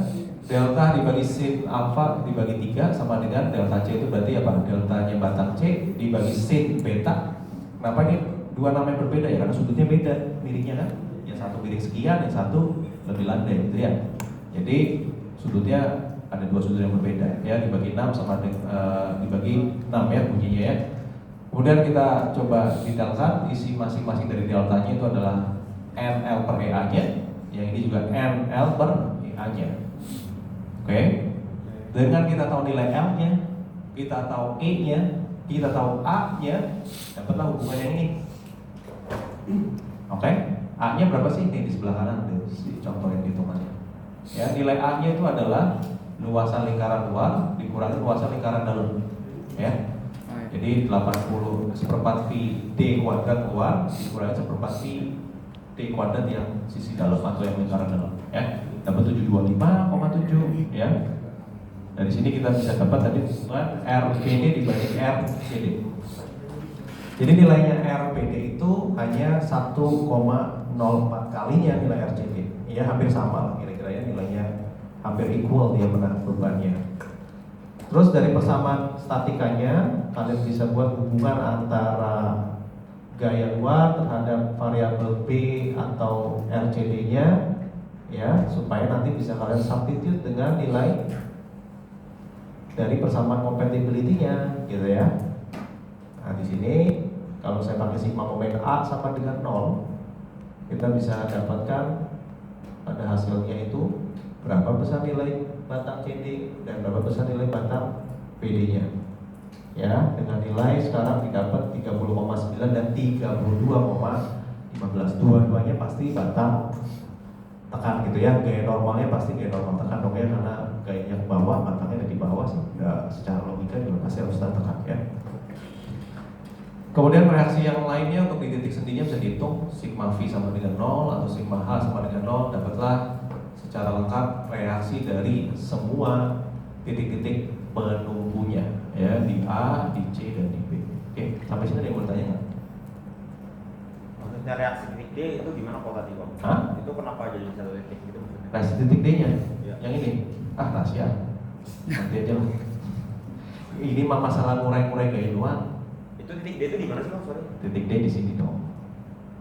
D: delta dibagi sin alfa dibagi 3 sama dengan delta C itu berarti apa? Deltanya batang C dibagi sin beta. Kenapa ini dua nama yang berbeda ya? Karena sudutnya beda, miringnya kan? Yang satu miring sekian, yang satu lebih landai gitu ya. Jadi sudutnya ada dua sudut yang berbeda ya, dibagi 6 sama dibagi 6 ya bunyinya ya. Kemudian kita coba detailkan isi masing-masing dari deltanya itu adalah NL per EA-nya, yang ini juga NL per EA-nya. Oke, dengan kita tahu nilai L-nya, kita tahu E-nya, kita tahu A-nya, dapatlah hubungan yang ini. Oke, A-nya berapa sih? Ini di sebelah kanan, contohin hitungannya. Ya, nilai A-nya itu adalah luasan lingkaran luar dikurangi luasan lingkaran dalam. Ya, jadi 80 1/4 pi D kuadrat luar dikurangi 1/4 pi D kuadrat yang sisi dalam atau yang lingkaran dalam. Ya, dapat 725,7 ya. Dari sini kita bisa dapat tadi hubungan RPD dibanding RCD. Jadi nilainya RPD itu hanya 1,04 kalinya nilai RCD. Ya hampir sama lah kira-kira ya, nilainya hampir equal dia bebannya. Terus dari persamaan statikanya kalian bisa buat hubungan antara gaya luar terhadap variabel B atau RCD-nya ya, supaya nanti bisa kalian substitute dengan nilai dari persamaan compatibility-nya gitu ya. Nah, di sini kalau saya pakai sigma momen A sama dengan 0, kita bisa dapatkan pada hasilnya itu berapa besar nilai batang CD dan berapa besar nilai batang PD-nya. Ya, dengan nilai sekarang didapat 30,9 dan 32,15. Dua-duanya pasti batang tekan gitu ya. Gaya normalnya pasti gaya normal tekan dong ya, karena gayanya ke bawah, batangnya ada di bawah sih. Udah secara logika juga pasti harus tekan ya. Kemudian reaksi yang lainnya untuk di titik sendinya bisa dihitung, sigma V sama dengan 0 atau sigma H sama dengan 0, dapatlah secara lengkap reaksi dari semua titik-titik penumpunya ya, di A, di C, dan di B. Oke, sampai sini ada yang mau tanya nggak?
A: Maksudnya reaksi titik D itu gimana kok tadi kok?
D: Hah?
A: Itu kenapa jadi satu titik gitu maksudnya?
D: Reaksi titik D-nya,
A: Ya.
D: yang ini, rahasia, nanti aja lah. Ini mah masalah ngurai-ngurai gaya doang.
A: Itu titik D itu di mana sih Bang? Sorry.
D: Titik D di sini dong.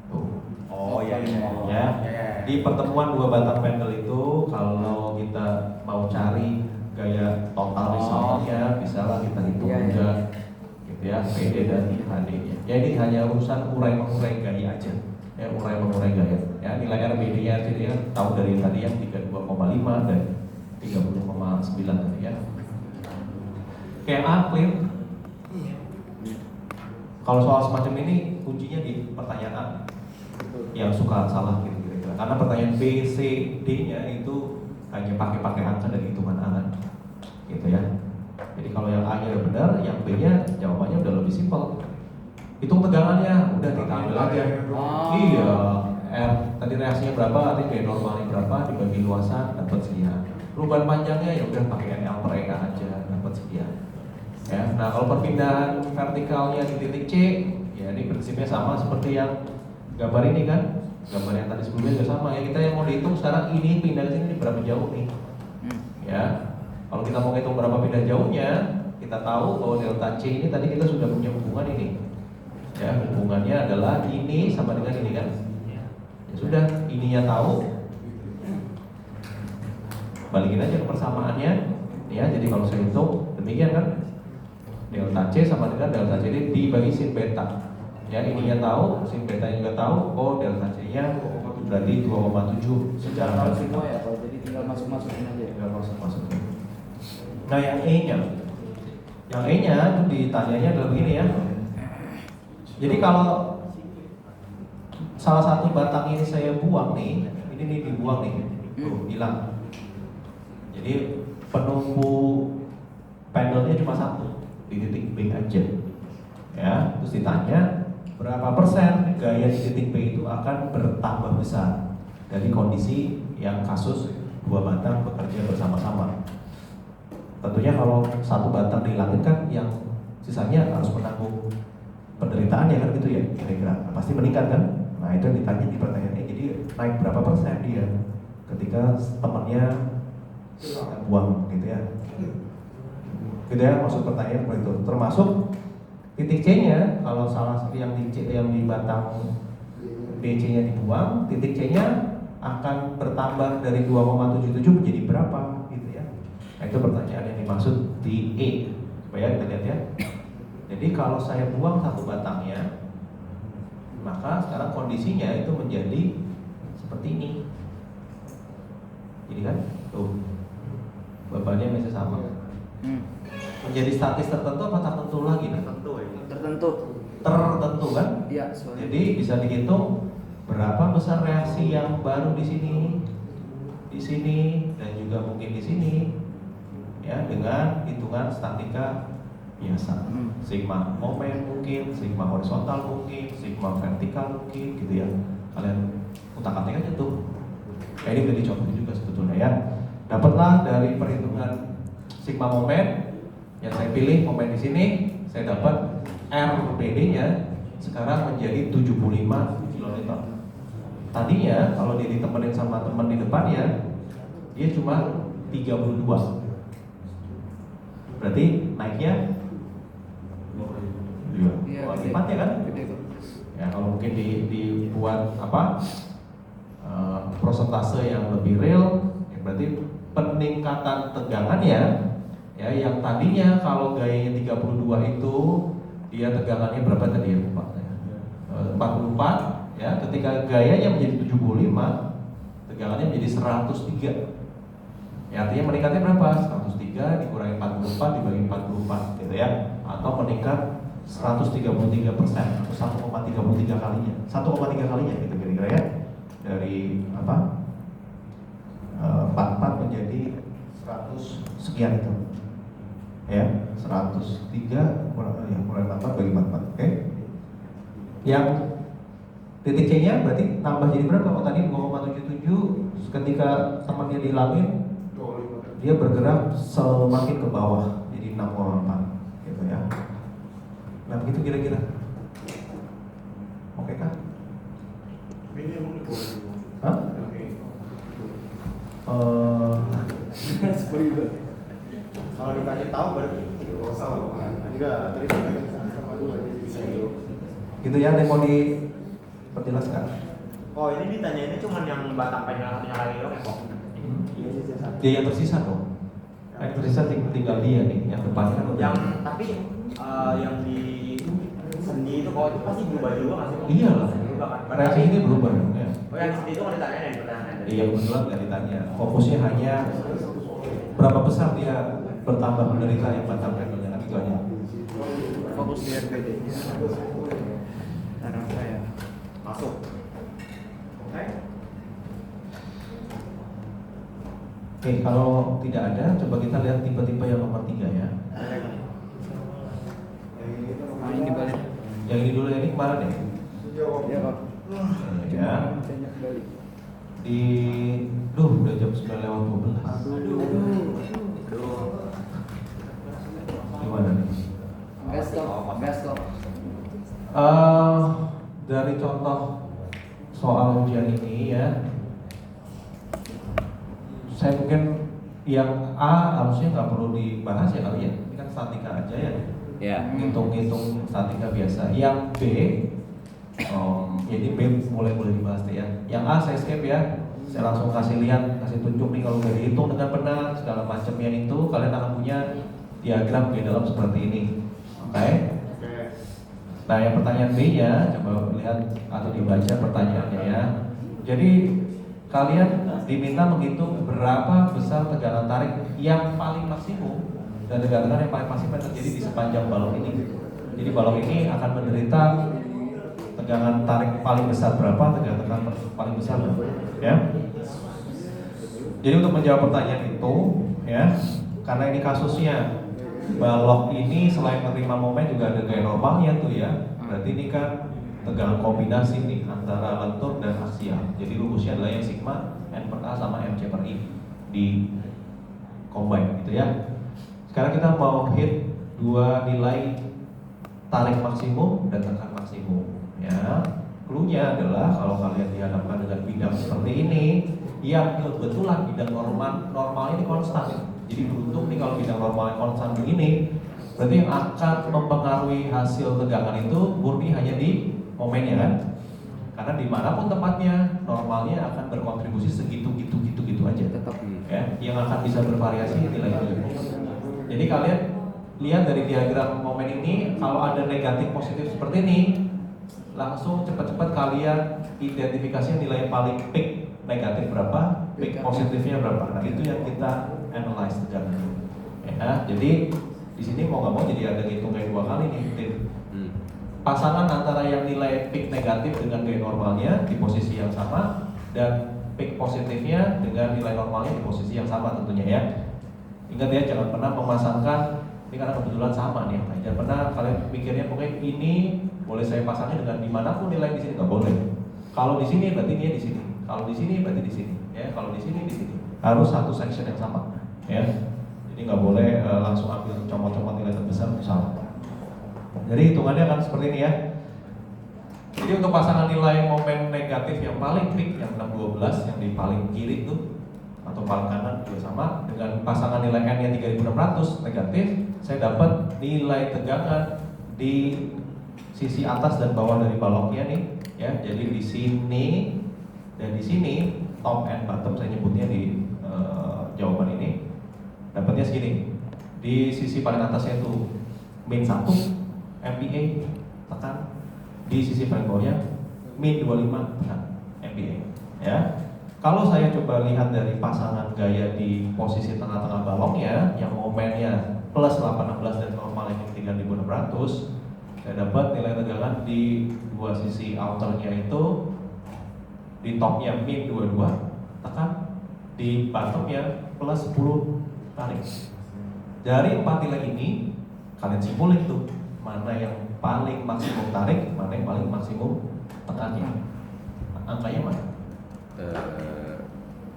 D: Tuh.
A: Oh iya iya.
D: Ya. Di pertemuan dua batang pendel itu, kalau kita mau cari gaya total resultnya, bisa lah kita hitung juga, gitu ya, PD dan HD-nya. Ya ini hanya urusan urai-mengurai gaya aja, ya urai-mengurai gaya. Ya nilai RBD-nya RCD ya, tahu dari tadi yang 32,5 dan 30,9 tadi ya. Kayak A clear. Kalau soal semacam ini kuncinya di pertanyaan A yang suka salah gitu kira-kira. Karena pertanyaan B, C, D-nya itu hanya pakai angka dari hitungan A kan, gitu ya. Jadi kalau yang A-nya udah benar, yang B-nya jawabannya udah lebih simpel. Hitung tegangannya, udah kita ambil aja. Iya, R tadi reaksinya berapa, nanti gaya normalnya berapa, dibagi luasan dapat sekian. Perubahan panjangnya ya udah pakai NL per EA aja, dapat sekian. Ya, nah kalau perpindahan vertikalnya di titik C, ya ini prinsipnya sama seperti yang gambar ini kan, gambar yang tadi sebelumnya juga sama ya. Kita yang mau dihitung sekarang ini pindah ke sini berapa jauh nih, ya. Kalau kita mau hitung berapa pindah jauhnya, kita tahu bahwa delta C ini tadi kita sudah punya hubungan ini, ya hubungannya adalah ini sama dengan ini kan, ya sudah ininya tahu, balikin aja ke persamaannya, ya. Jadi kalau saya hitung demikian kan. Delta C sama dengan delta CD dibagi sin beta. Ya ininya tahu, sin beta juga tahu. Oh delta C-nya berarti 2,7 secara vertikal.
C: Ya, kalau jadi tinggal masuk-masukin aja.
D: Tinggal masuk-masukin. Nah yang E-nya, itu ditanyanya adalah begini ya. Jadi kalau salah satu batang ini saya buang nih, ini nih dibuang nih, tuh hilang. Jadi penumpu panelnya cuma satu di titik B aja, ya. Terus ditanya berapa persen gaya di titik B itu akan bertambah besar dari kondisi yang kasus dua batang bekerja bersama-sama. Tentunya kalau satu batang dihilangin kan yang sisanya harus menanggung penderitaan ya kan gitu ya kira-kira. Nah, pasti meningkat kan? Nah itu yang ditanya di pertanyaannya. Jadi naik berapa persen dia ketika temannya buang gitu ya. Gitu ya maksud pertanyaan seperti itu. Termasuk titik C-nya kalau salah yang di batang BC-nya dibuang, titik C-nya akan bertambah dari 2,77 menjadi berapa gitu ya. Nah, itu pertanyaan yang dimaksud di E. Supaya kita lihat ya. Jadi kalau saya buang satu batangnya, maka sekarang kondisinya itu menjadi seperti ini. Jadi kan, tuh bebannya masih sama. Menjadi statis tertentu apa tertentu lagi? Tertentu kan?
C: Iya.
D: Jadi bisa dihitung berapa besar reaksi yang baru di sini, dan juga mungkin di sini, ya dengan hitungan statika biasa. Sigma momen mungkin, sigma horizontal mungkin, sigma vertikal mungkin, gitu ya. Kalian utak-atik aja tuh. Ini udah dicoba juga sebetulnya ya. Dapatlah dari perhitungan sigma momen yang saya pilih momen di sini, saya dapat RPD-nya sekarang menjadi 75 kN. Tadinya kalau dia ditemenin sama teman di depannya, dia cuma 32. Berarti naiknya dua lipatnya kan? Ya kalau mungkin dibuat prosentase yang lebih real, ya berarti peningkatan tegangannya ya yang tadinya kalau gayanya 32 itu dia tegangannya berapa tadi ya? 44 ya, ketika gayanya menjadi 75 tegangannya menjadi 103. Ya artinya meningkatnya berapa? 103 dikurangi 44 dibagi 44 gitu ya, atau meningkat 133% atau 1,33 kalinya. 1,3 kalinya gitu kira-kira ya. Dari 44 menjadi 100 sekian itu. Ya, 103 mulai 44 bagi 44. Oke. Yang titik C-nya berarti tambah jadi berapa? Oh tadi 2,77, ketika temannya dihilangin dia bergerak semakin ke bawah jadi 6,4 gitu ya. Nah begitu kira-kira. Oke kan? Hah?
A: Kalau dikasih tahu berarti enggak, tadi
D: gitu ya, ada yang mau diperjelaskan?
A: Oh ini ditanyainnya cuma yang batang pennya lagi dong ya kok?
D: Dia yang tersisa dong. Yang tersisa tinggal dia nih, yang depannya kan udah.
A: Yang tapi yang di sendi itu kalau itu pasti berubah juga nggak sih?
D: Iya lah.
A: Berubah kan?
D: Reaksi ini berubah ya.
A: Oh yang sendi itu nggak ditanya dari pertanyaan tadi?
D: Iya kebetulan nggak ditanya. Fokusnya hanya berapa besar dia bertambah menderita yang batang pennya kan itu aja.
C: Fokus di RPD. Karena saya
A: Masuk. Oke.
D: Oke, kalau tidak ada, coba kita lihat tipe-tipe yang nomor 3 ya.
C: ini balik.
D: Yang ini dulu, yang ini kemarin ya?
C: Iya Pak.
D: Ya.
C: Balik.
D: Udah jam 9 lewat 12. Gimana nih?
C: Besok.
D: Dari contoh soal ujian ini ya, saya mungkin yang A harusnya nggak perlu dibahas ya kali ya, ini kan statika aja ya.
B: Ya.
D: Hitung-hitung statika biasa. Yang B, jadi B mulai dibahas deh ya. Yang A saya skip ya. Saya langsung kasih lihat, kasih tunjuk nih kalau udah dihitung dengan benar segala macamnya itu, kalian akan punya diagram di dalam seperti ini. Oke? Nah yang pertanyaan B-nya, coba lihat atau dibaca pertanyaannya ya. Jadi kalian diminta menghitung berapa besar tegangan tarik yang paling maksimum dan tegangan yang paling maksimum yang terjadi di sepanjang balon ini. Jadi balon ini akan menderita tegangan tarik paling besar berapa, tegangan paling besar berapa, ya. Jadi untuk menjawab pertanyaan itu, ya, karena ini kasusnya balok ini selain menerima momen juga ada gaya normalnya tuh ya. Berarti ini kan tegangan kombinasi nih antara lentur dan aksial. Jadi rumusnya adalah yang sigma N per A sama MC per I di combine gitu ya. Sekarang kita mau hit dua nilai tarik maksimum dan tekan maksimum. Ya, clue-nya adalah kalau kalian dihadapkan dengan bidang seperti ini, yang kebetulan bidang normal ini konstan. Jadi beruntung nih kalau bidang normalnya konstan begini, berarti yang akan mempengaruhi hasil tegangan itu murni hanya di momennya kan? Karena dimanapun tempatnya, normalnya akan berkontribusi segitu aja.
C: Tetap.
D: Ya, yang akan bisa bervariasi nilai-nilai. Jadi kalian lihat dari diagram momen ini, kalau ada negatif positif seperti ini, langsung cepat-cepat kalian identifikasi nilai paling peak negatif berapa, peak positifnya berapa. Nah itu yang kita analyze tegangan. Ya, jadi di sini mau nggak mau jadi ada ngitung kayak 2 kali nih, tim. Pasangan antara yang nilai peak negatif dengan gaya normalnya di posisi yang sama dan peak positifnya dengan nilai normalnya di posisi yang sama tentunya ya. Ingat ya, jangan pernah memasangkan ini karena kebetulan sama nih. Jangan pernah kalian pikirnya pokoknya ini boleh saya pasangnya dengan dimanapun nilai di sini, nggak boleh. Kalau di sini berarti dia di sini. Kalau di sini berarti di sini. Ya, kalau di sini di sini. Harus satu section yang sama. Ya. Jadi nggak boleh langsung ambil comot-comot nilai terbesar salah. Jadi hitungannya akan seperti ini ya. Jadi untuk pasangan nilai momen negatif yang paling peak yang 612 yang di paling kiri itu atau paling kanan juga sama dengan pasangan nilai n yang 3600 negatif, saya dapat nilai tegangan di sisi atas dan bawah dari baloknya nih ya. Jadi di sini dan di sini top and bottom saya nyebutnya di jawaban ini dapatnya segini. Di sisi paling atasnya itu min 1 MPa tekan, di sisi paling bawahnya min 25 tekan MPa ya. Kalau saya coba lihat dari pasangan gaya di posisi tengah-tengah baloknya yang momennya plus 816 dan normalnya 3600, saya dapat nilai tegangan di dua sisi outernya itu di topnya min 22 tekan, di bottomnya plus 10 tarik. Dari 4 nilai ini kalian simpulin tuh mana yang paling maksimum tarik, mana yang paling maksimum tekannya. Angkanya mana?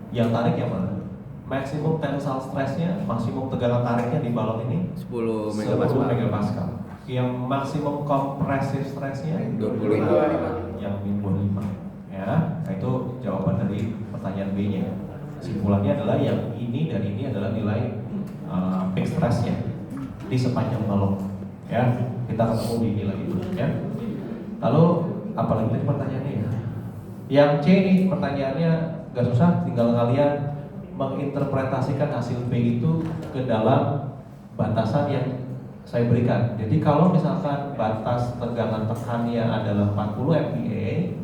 D: Yang tarik yang mana? Maksimum tensile stressnya, maksimum tegangan tariknya di balon ini
C: 10
D: megapascal. Yang maksimum compressive stressnya
C: 25.
D: Yang min 25 ya. Nah itu jawaban dari pertanyaan B nya. Simpulannya adalah yang ini dan ini adalah nilai peak stressnya di sepanjang balon ya. Kita ketemu di nilai itu ya. Lalu apalagi tadi pertanyaannya ya? Yang C ini pertanyaannya gak susah, tinggal kalian menginterpretasikan hasil B itu ke dalam batasan yang saya berikan. Jadi kalau misalkan batas tegangan tekannya adalah 40 MPa,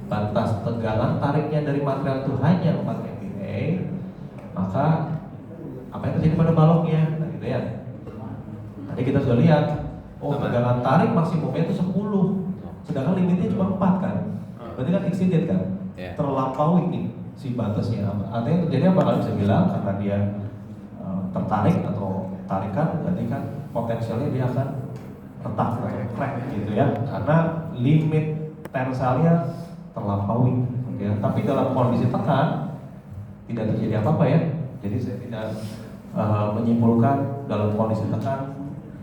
D: batas tegangan tariknya dari material itu hanya 4 MPa, maka apa yang terjadi pada baloknya? Nah gitu ya. Tadi kita sudah lihat, oh tegangan tarik maksimumnya itu 10, sedangkan limitnya cuma 4 kan? Berarti kan exceeded kan? Terlampaui ini si batasnya. Artinya terjadi apa? Kalian bisa bilang karena dia tertarik atau tarikan, berarti kan potensialnya dia akan retak, crack gitu ya. Karena limit tensalnya terlampaui. Ya. Tapi dalam kondisi tekan tidak terjadi apa-apa ya. Jadi saya tidak menyimpulkan dalam kondisi tekan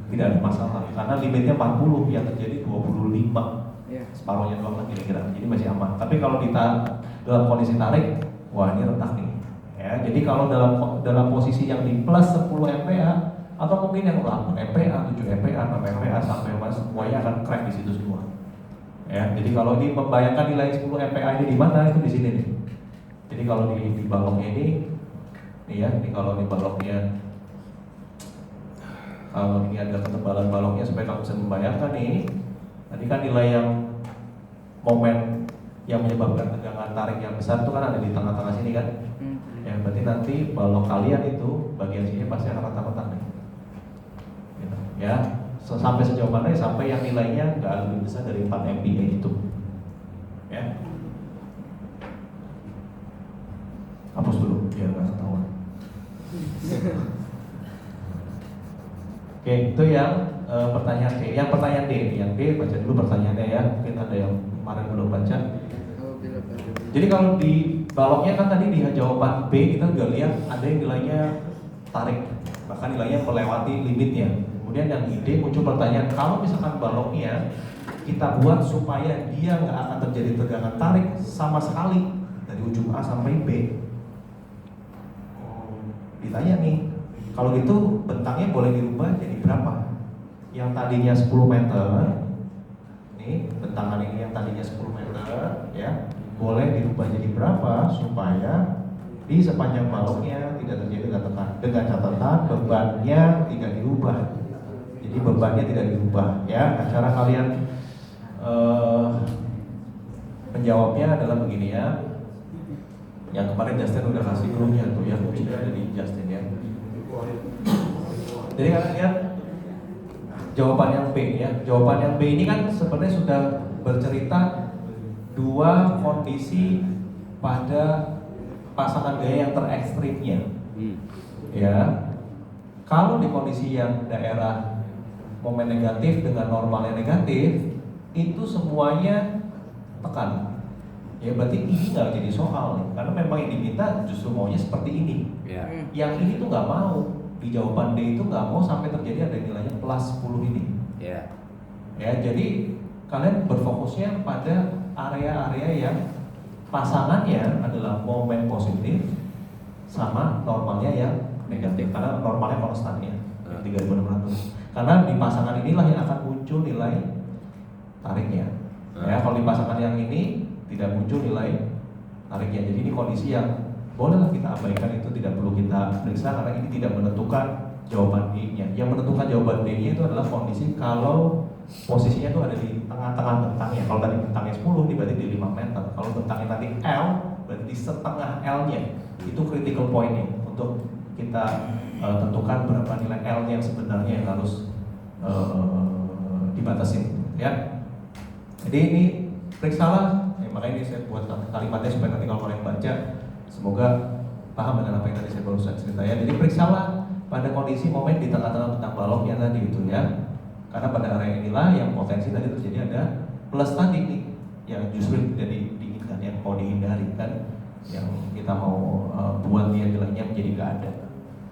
D: tidak ada masalah. Karena limitnya 40, yang terjadi 25. Separuhnya doang lah kira-kira, jadi masih aman. Tapi kalau kita dalam kondisi tarik, wah ini retak nih. Ya, jadi kalau dalam posisi yang di plus 10 MPa atau mungkin yang 8 MPa, 7 MPa, 6 MPa sampai semuanya akan crack di situ semua. Ya, jadi kalau ini membayangkan nilai 10 MPa ini di mana, itu di sini nih. Jadi kalau di baloknya ini, nih ya, ini kalau di baloknya, kalau ini ada ketebalan baloknya supaya kamu bisa membayangkan nih. Tadi kan nilai yang momen yang menyebabkan tegangan tarik yang besar itu kan ada di tengah-tengah sini kan? Ya berarti nanti balok kalian itu bagian sini pasti akan retak-retak nih. Gitu. Ya, sampai sejauh mana? Sampai yang nilainya nggak lebih besar dari 4 MPa itu. Ya. Hapus dulu biar nggak ketahuan. Oke, itu yang pertanyaan C. Yang pertanyaan D, yang D baca dulu pertanyaannya ya. Mungkin ada yang kemarin belum baca. Jadi kalau di baloknya kan tadi di jawaban B kita juga lihat ada yang nilainya tarik bahkan nilainya melewati limitnya. Kemudian yang D muncul pertanyaan, kalau misalkan baloknya kita buat supaya dia nggak akan terjadi tegangan tarik sama sekali dari ujung A sampai B. Ditanya nih, kalau gitu bentangnya boleh dirubah jadi berapa? Yang tadinya 10 meter, nih bentangan ini yang tadinya 10 meter, ya boleh dirubah jadi berapa supaya di sepanjang baloknya tidak terjadi tegangan. Dengan catatan bebannya tidak dirubah. Jadi bebannya tidak dirubah, ya. Nah, cara kalian menjawabnya adalah begini ya. Yang kemarin Justin udah kasih clue-nya tuh ya, sudah ada di Justin ya. Jadi kalian lihat jawaban yang B ya. Jawaban yang B ini kan sebenarnya sudah bercerita dua kondisi pada pasangan gaya yang terekstrimnya. Ya. Kalau di kondisi yang daerah momen negatif dengan normalnya negatif, itu semuanya tekan. Ya berarti ini nggak jadi soal nih, karena memang yang diminta justru maunya seperti ini. Yang ini tuh nggak mau, di jawaban D itu nggak mau sampai terjadi ada nilainya plus 10 ini. Ya jadi kalian berfokusnya pada area-area yang pasangannya adalah momen positif sama normalnya yang negatif, karena normalnya konstan ya, 3600. Karena di pasangan inilah yang akan muncul nilai tariknya. Ya, kalau di pasangan yang ini tidak muncul nilai tariknya. Jadi ini kondisi yang bolehlah kita abaikan, itu tidak perlu kita periksa karena ini tidak menentukan jawaban D-nya. Yang menentukan jawaban D-nya itu adalah kondisi kalau posisinya itu ada di tengah-tengah bentangnya. Kalau tadi bentangnya 10, ini berarti di 5 meter. Kalau bentangnya tadi L, berarti di setengah L-nya. Itu critical point-nya untuk kita tentukan berapa nilai L-nya yang sebenarnya yang harus dibatasin, ya. Jadi ini periksalah, ya, makanya ini saya buat kalimatnya supaya nanti kalau kalian baca, semoga paham dengan apa yang tadi saya barusan cerita ya. Jadi periksalah pada kondisi momen di tengah-tengah bentang baloknya tadi itu ya. Karena pada area inilah yang potensi tadi terjadi ada plus tadi nih, yang justru tidak diinginkan, yang mau dihindari kan, yang kita mau buat dia nilainya menjadi gak ada.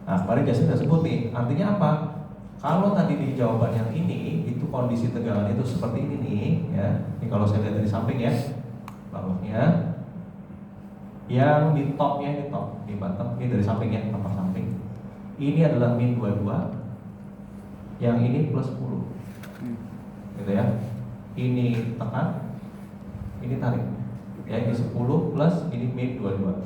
D: Nah, kemarin Justin sudah sebut nih, artinya apa? Kalau tadi di jawaban yang ini, itu kondisi tegangan itu seperti ini nih, ya. Ini kalau saya lihat dari samping ya, baloknya. Yang di topnya ini top, di bottom, ini dari sampingnya, nomor samping. Ini adalah min 22, yang ini plus 10, gitu ya. Ini tekan, ini tarik. Ya, ini 10 plus, ini min 22.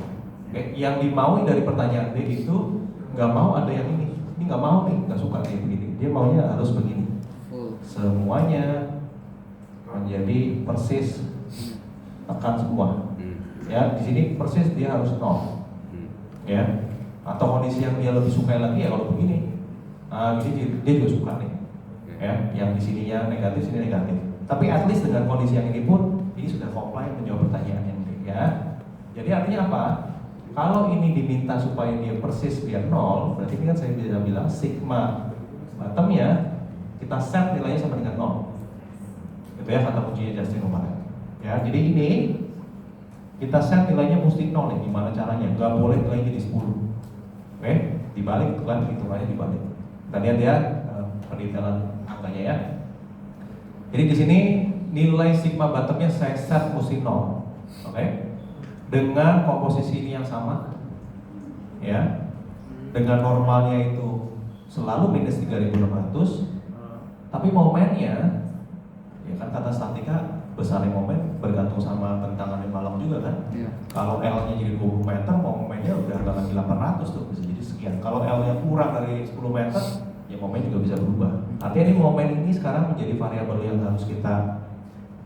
D: Oke, yang dimaui dari pertanyaan D itu nggak mau ada yang ini nggak mau nih, nggak suka kayak begini, dia maunya harus begini, semuanya menjadi persis tekan semua, ya. Di sini persis dia harus 0, ya. Atau kondisi yang dia lebih suka lagi ya kalau begini, ini dia juga suka nih, ya. Yang di sininya negatif, sini negatif. Tapi at least dengan kondisi yang ini pun ini sudah comply menjawab pertanyaan yang ini, ya. Jadi artinya apa? Kalau ini diminta supaya dia persis biar 0, berarti ini kan saya bisa bilang sigma bottomnya kita set nilainya sama dengan 0. Itu ya kata kuncinya Justin kemarin. Ya, jadi ini kita set nilainya mesti 0 nih. Gimana caranya? Gak boleh nilainya jadi 10. Oke, dibalik kan, hitungannya dibalik. Kita lihat ya pendetailan angkanya ya. Jadi di sini nilai sigma bottomnya saya set mesti 0. Oke. Dengan komposisi ini yang sama, ya, dengan normalnya itu selalu minus 3600, tapi momennya, ya kan kata statika besarnya momen bergantung sama bentangan yang malam juga kan. Kalau L-nya jadi 20 meter, momennya udah lagi 800 tuh, bisa jadi sekian. Kalau L-nya kurang dari 10 meter, ya momen juga bisa berubah. Artinya ini momen ini sekarang menjadi variabel yang harus kita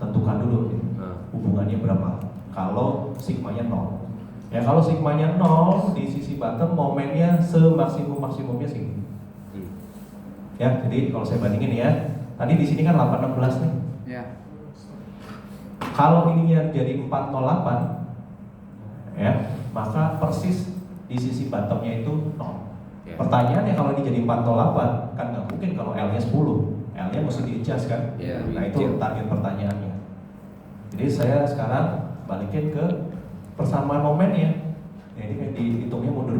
D: tentukan dulu, ya. Hubungannya berapa? Kalau sigmanya 0, ya kalau sigmanya 0 di sisi bottom momennya semaksimum-maksimumnya segini. Ya, jadi kalau saya bandingin ya, tadi di sini kan 816 nih.
C: Ya.
D: Kalau ininya jadi 408, ya, maka persis di sisi bottomnya itu 0.
B: Ya.
D: Pertanyaannya kalau ini jadi 408, kan nggak mungkin kalau L-nya 10, L-nya mesti di-adjust kan?
B: Ya,
D: Nah itu target pertanyaannya. Jadi saya sekarang balikin ke persamaan momennya. Ya, ini dihitungnya mundur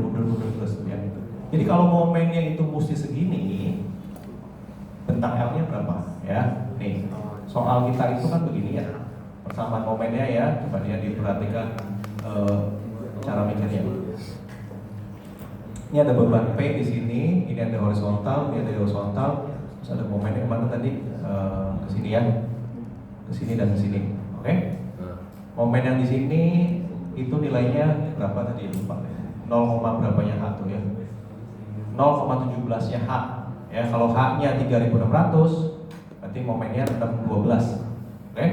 D: terus ya gitu. Jadi kalau momennya itu mesti segini, bentang L-nya berapa? Ya, nih soal kita itu kan begini ya, persamaan momennya ya, coba dia diperhatikan cara mikirnya. Ini ada beban P di sini, ini ada horizontal, ini ada horizontal, terus ada momennya kemana tadi? Ke sini ya, ke sini dan ke sini, oke? Momen yang di sini itu nilainya berapa tadi? Lupa. 0, berapanya H tuh ya? 0,17 nya H. Ya, kalau H-nya 3600, berarti momennya 612. Oke?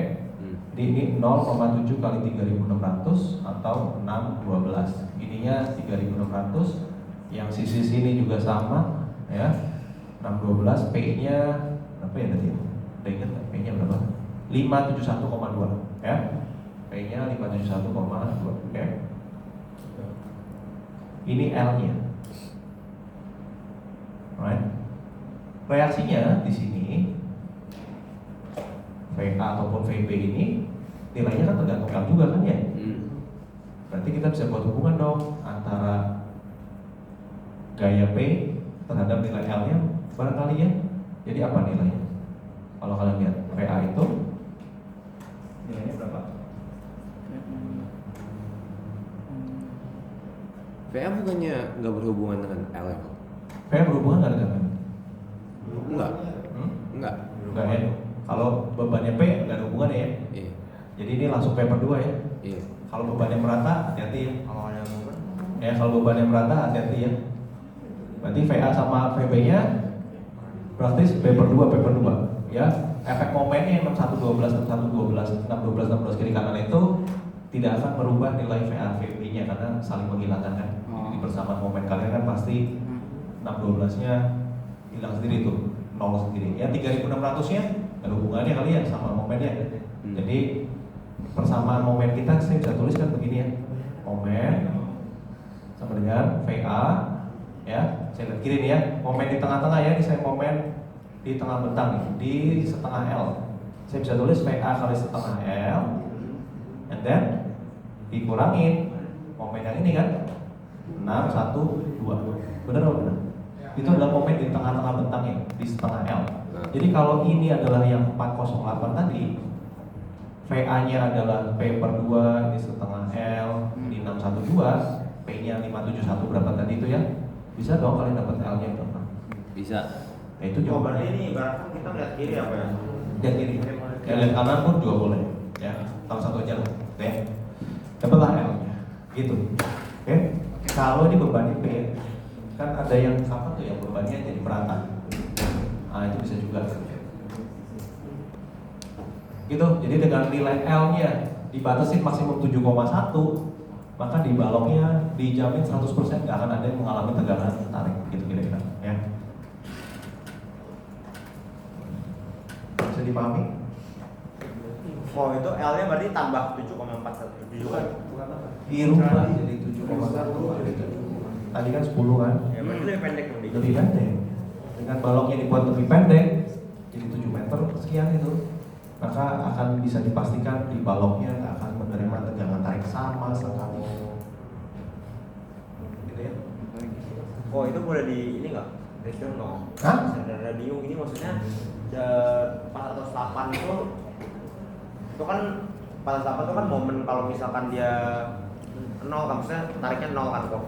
D: Jadi ini 0,7 kali 3600 atau 612. Ininya 3600, yang sisi sini juga sama, ya. 612, P-nya berapa ya tadi? Udah ingat nggak? P-nya berapa? 571,2, ya. P-nya 571,2, oke? Ini L-nya. Right? Reaksinya di sini VA ataupun VB ini nilainya kan tergantung L juga kan ya. Berarti kita bisa buat hubungan dong antara gaya P terhadap nilai L-nya barangkali ya. Jadi apa nilainya? Kalau kalian lihat VA itu nilainya berapa?
B: VA bukannya nggak berhubungan dengan L ya?
D: VA berhubungan nggak dengan L?
B: Enggak.
D: Enggak ya. Kalau bebannya P nggak ada hubungan ya.
B: Iya.
D: Jadi ini langsung P per 2 ya.
B: Iya.
D: Kalau bebannya merata, hati-hati ya.
A: Kalau ada momen
D: Ya, kalau bebannya merata, hati-hati ya. Berarti VA sama VB-nya praktis P per 2, P per 2 ya. Efek momennya 6112, 6112, 612, 16 kiri kanan itu tidak akan merubah nilai VA VB-nya karena saling menghilangkan kan. Jadi persamaan momen kalian kan pasti 612-nya hilang sendiri tuh, 0 sendiri. Ya 3600-nya ada hubungannya kali ya sama momennya. Jadi persamaan momen kita saya bisa tuliskan begini ya. Momen sama dengan VA ya. Saya lihat kiri nih ya. Momen di tengah-tengah ya. Ini saya momen di tengah bentang nih, di setengah L. Saya bisa tulis VA kali setengah L, and then dikurangin momen yang ini kan 612. Benar atau benar? Itu adalah momen di tengah-tengah bentang ya, di setengah L. Jadi kalau ini adalah yang 408 tadi, VA-nya adalah P per 2, ini setengah L, ini 612, P-nya 571 berapa tadi itu ya? Bisa dong kalian dapat L-nya berapa?
B: Bisa.
D: Nah itu
A: berarti
D: jawabannya.
A: ini ibaratnya kita lihat kiri apa ya?
D: Lihat kiri, ya, lihat kanan pun juga boleh. Ya, kalau satu aja lah. Oke, dapatlah L-nya, gitu. Oke, kalau ini bebannya P, kan ada yang apa tuh yang bebannya jadi merata. Nah itu bisa juga. Gitu, jadi dengan nilai L-nya dibatasi maksimum 7,1, maka di baloknya dijamin 100% nggak akan ada yang mengalami tegangan tarik, gitu kira-kira. Ya. Bisa dipahami?
A: Oh itu L-nya berarti tambah 7,41
D: Bukan apa? Dirubah jadi 7,1. Tadi kan 10 kan?
A: Ya berarti lebih pendek dong dikit.
D: Lebih pendek. Dengan baloknya dibuat lebih pendek, jadi 7 meter sekian itu, maka akan bisa dipastikan di baloknya nggak akan menerima tegangan tarik sama sekali. Gitu ya?
A: Oh itu boleh di ini nggak? Breakdown dong.
D: Hah?
A: Standar radium ini maksudnya 408 itu kan 408 itu kan momen kalau misalkan dia 0 kan, maksudnya tariknya 0 kan kok.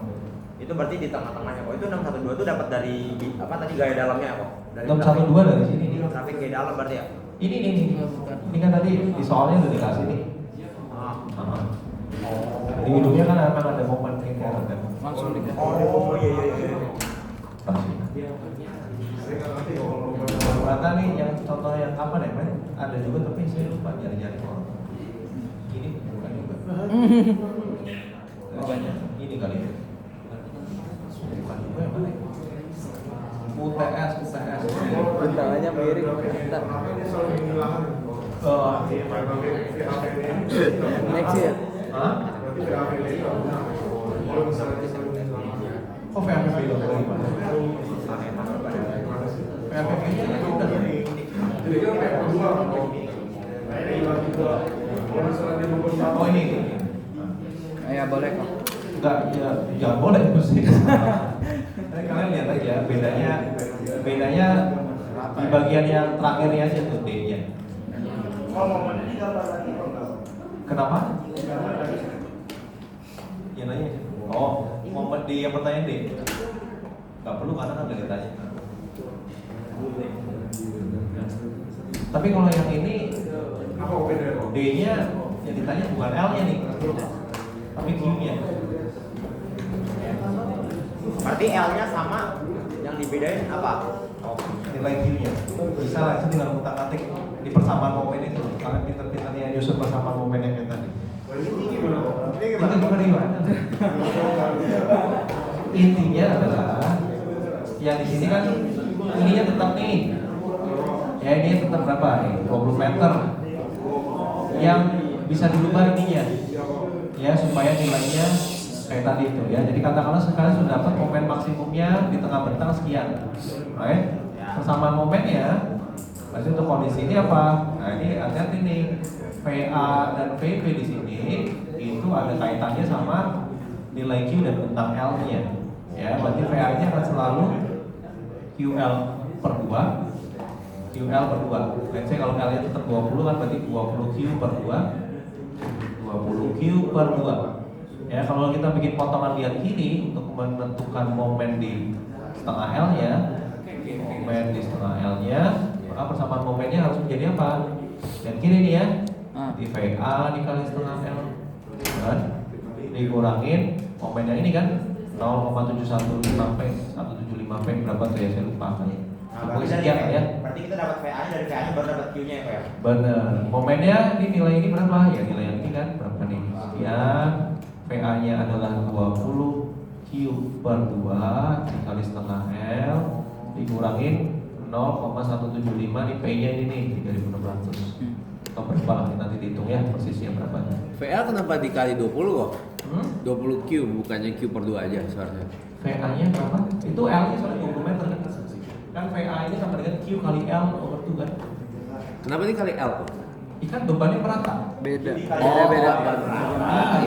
A: Itu berarti di tengah-tengahnya kok. Itu 612 itu dapat dari apa tadi gaya dalamnya kok? Dari
D: 612 dari sini nih.
A: traffic gaya dalam berarti ya?
D: Ini kan tadi di soalnya udah dikasih nih. Di hidungnya kan memang ada momen kayak kan.
C: Langsung dikasih.
A: Oh iya.
D: Pasti. Ternyata nih yang contoh yang kapan ya, Mas? Ada juga tapi saya lupa nyari-nyari orang. Ini bukan juga. Banyak. Ini kali ya. Bukan juga yang mana? UTS.
C: Bentangannya miring. Bentar. Next ya.
D: Hah? Oh, VAPV itu gimana? VAPV nya udah oh ini.
C: Ya boleh kok.
D: Enggak, ya jangan boleh mesti. Tapi kalian lihat aja bedanya di bagian yang terakhirnya aja tuh D-nya. Kenapa? Ya nanya. Oh, momen D yang pertanyaan D. Gak perlu karena kan udah ditanya. Tapi kalau yang ini D-nya yang ditanya bukan L-nya nih, tapi Q-nya.
A: Berarti L-nya sama, yang dibedain apa?
D: Oh, nilai Q-nya. Bisa langsung tinggal utak-atik di persamaan momen itu. Kalian pinter-pinternya nyusun persamaan momen yang kayak tadi. Itu gimana? Intinya adalah yang di sini kan ininya tetap nih. Ya ini tetap berapa nih? 20 meter. Yang bisa dirubah ininya. Ya supaya nilainya kayak tadi itu ya. Jadi katakanlah sekarang sudah dapat momen maksimumnya di tengah bentang sekian. Right? Persamaan momennya berarti untuk kondisi ini apa? Nah ini hati-hati nih. VA dan VB di sini itu ada kaitannya sama nilai Q dan bentang L-nya. Ya, berarti VA-nya akan selalu QL per 2 QL per 2. Let's say kalau L-nya tetap 20 kan berarti 20 Q per 2 20 Q per 2. Ya, kalau kita bikin potongan lihat kiri untuk menentukan momen di setengah L-nya, momen di setengah L-nya, maka persamaan momennya harus menjadi apa? Lihat kiri nih ya. Di VA dikali setengah L kan? Dikurangin momennya ini kan 0,715 P 175 P berapa tuh ya saya lupa kan.
A: Nah, berarti kita dapat VA-nya dari VA-nya baru dapat Q-nya ya Pak ya?
D: Bener. Momennya ini nilai ini berapa? Ya nilai yang ini kan berapa nih? Ya VA-nya adalah 20 Q per 2 dikali setengah L dikurangin 0,175 di P-nya ini nih 3600. Atau berapa lah nanti dihitung ya persisnya berapa.
B: VA kenapa dikali 20 kok? 20 Q bukannya Q per 2 aja seharusnya.
D: VA-nya berapa? Itu L-nya soalnya 20 meter kan? Kan VA ini sama dengan Q kali L over 2 kan?
B: Kenapa dikali L kok?
D: Ikan bebannya merata.
C: Beda.
B: Beda.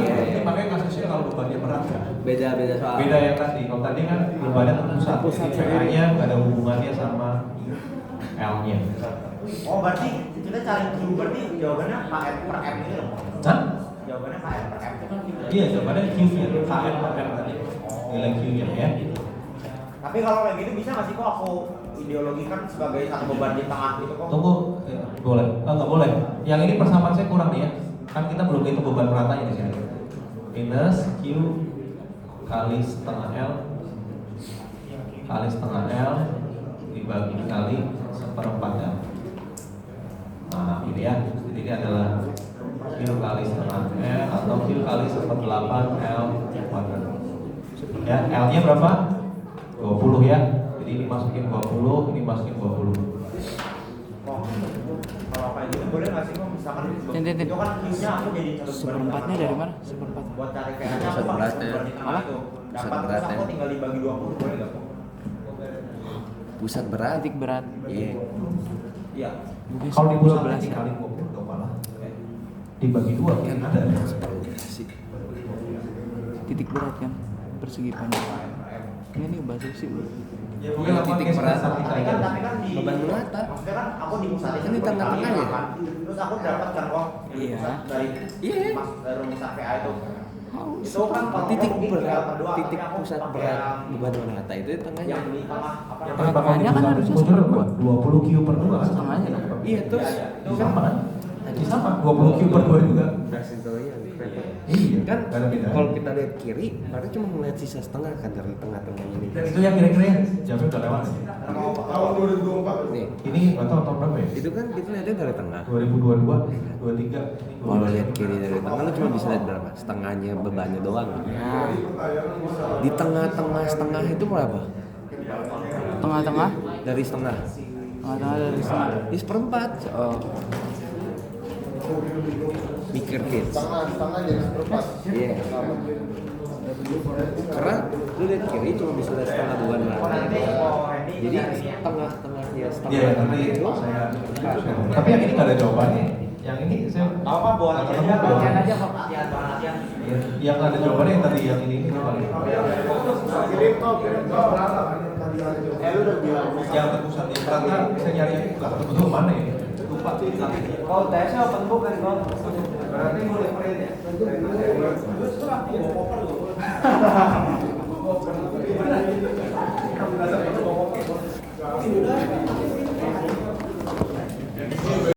D: Jadi makanya kasusnya kalau bebannya merata.
B: Beda soal.
D: Beda yang tadi. Kalau tadi kan bebannya terpusat. Jadi VA-nya nggak ada hubungannya sama L-nya.
A: Oh berarti kita cari Q berarti jawabannya KM per M ini loh.
D: Hah?
A: Jawabannya KM per M itu kan gitu.
D: Iya, jawabannya Q-nya, KM per M tadi. Nilai Q-nya ya.
A: Tapi kalau kayak gitu bisa nggak sih kok aku ideologikan sebagai satu beban di tengah gitu kok?
D: Tunggu, boleh? Nggak boleh. Yang ini persamaan saya kurang nih ya. Kan kita belum hitung beban meratanya di sini. Minus Q kali setengah L kali setengah L dibagi kali seperempat L. Nah ini ya, jadi ini adalah Q kali setengah L atau Q kali seperdelapan L kuadrat. Ya, L-nya berapa? 20 ya. Jadi ini masukin 20, ini masukin 20.
A: Oh, kalau kayak gitu boleh nggak sih kok misalkan
C: Tin.
A: itu kan Q-nya aku jadi
C: Seperempatnya dari mana? Seperempat.
A: buat cari VA-nya aku
B: Pusat
A: pakai
B: beratnya.
A: beban di tengah itu.
B: Pusat
A: Dapat terus
B: beratnya.
A: aku tinggal dibagi 20 boleh nggak kok?
B: Pusat berat.
C: Titik berat.
B: Iya.
A: Iya.
D: Kalau di pusat
C: 12
D: dikali 20 dong malah. Dibagi 2 kan ada.
C: Titik berat kan persegi panjang. Ini nih bahasa sih.
D: Ya,
B: Iya, titik berat.
A: Tapi kan di
B: Beban merata.
A: maksudnya kan aku di pusat
B: Kan di tengah-tengahnya.
A: Terus aku dapat kan kok yang
C: Iya.
A: pusat dari
B: Iya.
A: dari rumusan VA itu.
C: Haus.
A: Itu kan kalau
B: Titik
A: mungkin
B: berat,
A: tinggal berdua,
B: titik
A: tapi aku
B: pusat
A: pakai
B: berat
A: yang-
B: beban merata itu di tengahnya.
A: yang di tengah apa
D: Yang
A: namanya?
C: Tengahnya kan harusnya seperempat.
D: 20 Q per 2 kan?
C: Setengahnya dong.
B: Iya terus.
A: Itu
D: Sama kan? Sama 20 Q per 2 juga. Iya
B: Kan
D: nggak ada beda.
B: kalau kita lihat kiri, berarti cuma melihat sisa setengah kan dari tengah-tengah ini.
D: Dan itu yang kira-kira ya, jamnya udah lewat.
A: Tahun 2024.
B: Nih,
D: Ini nggak tahu tahun berapa ya?
B: itu kan kita lihatnya dari tengah.
D: 2022, 23.
B: Kalau lihat kiri dari tengah lu cuma bisa lihat berapa? Setengahnya bebannya doang. Di tengah-tengah setengah itu berapa?
C: Tengah-tengah.
B: Dari setengah.
C: Tengah-tengah dari setengah.
B: Di seperempat. Oh. Mikir kids.
E: Setengah jadi seperempat.
B: Iya. Karena lu lihat kiri cuma bisa lihat setengah beban merata. Jadi tengah-tengahnya setengah
D: Iya, nanti
B: itu.
D: saya. Tapi yang ini nggak ada jawabannya. Yang ini saya
A: apa buat
D: latihan
A: latihan aja kok latihan latihan.
D: Yang ada jawabannya yang tadi yang ini kemarin.
A: Lu udah bilang
D: Yang terpusat di karena saya nyari nggak ketemu tuh mana ya? Lupa.
A: kalau tesnya open book kan kok. Berarti boleh print ya.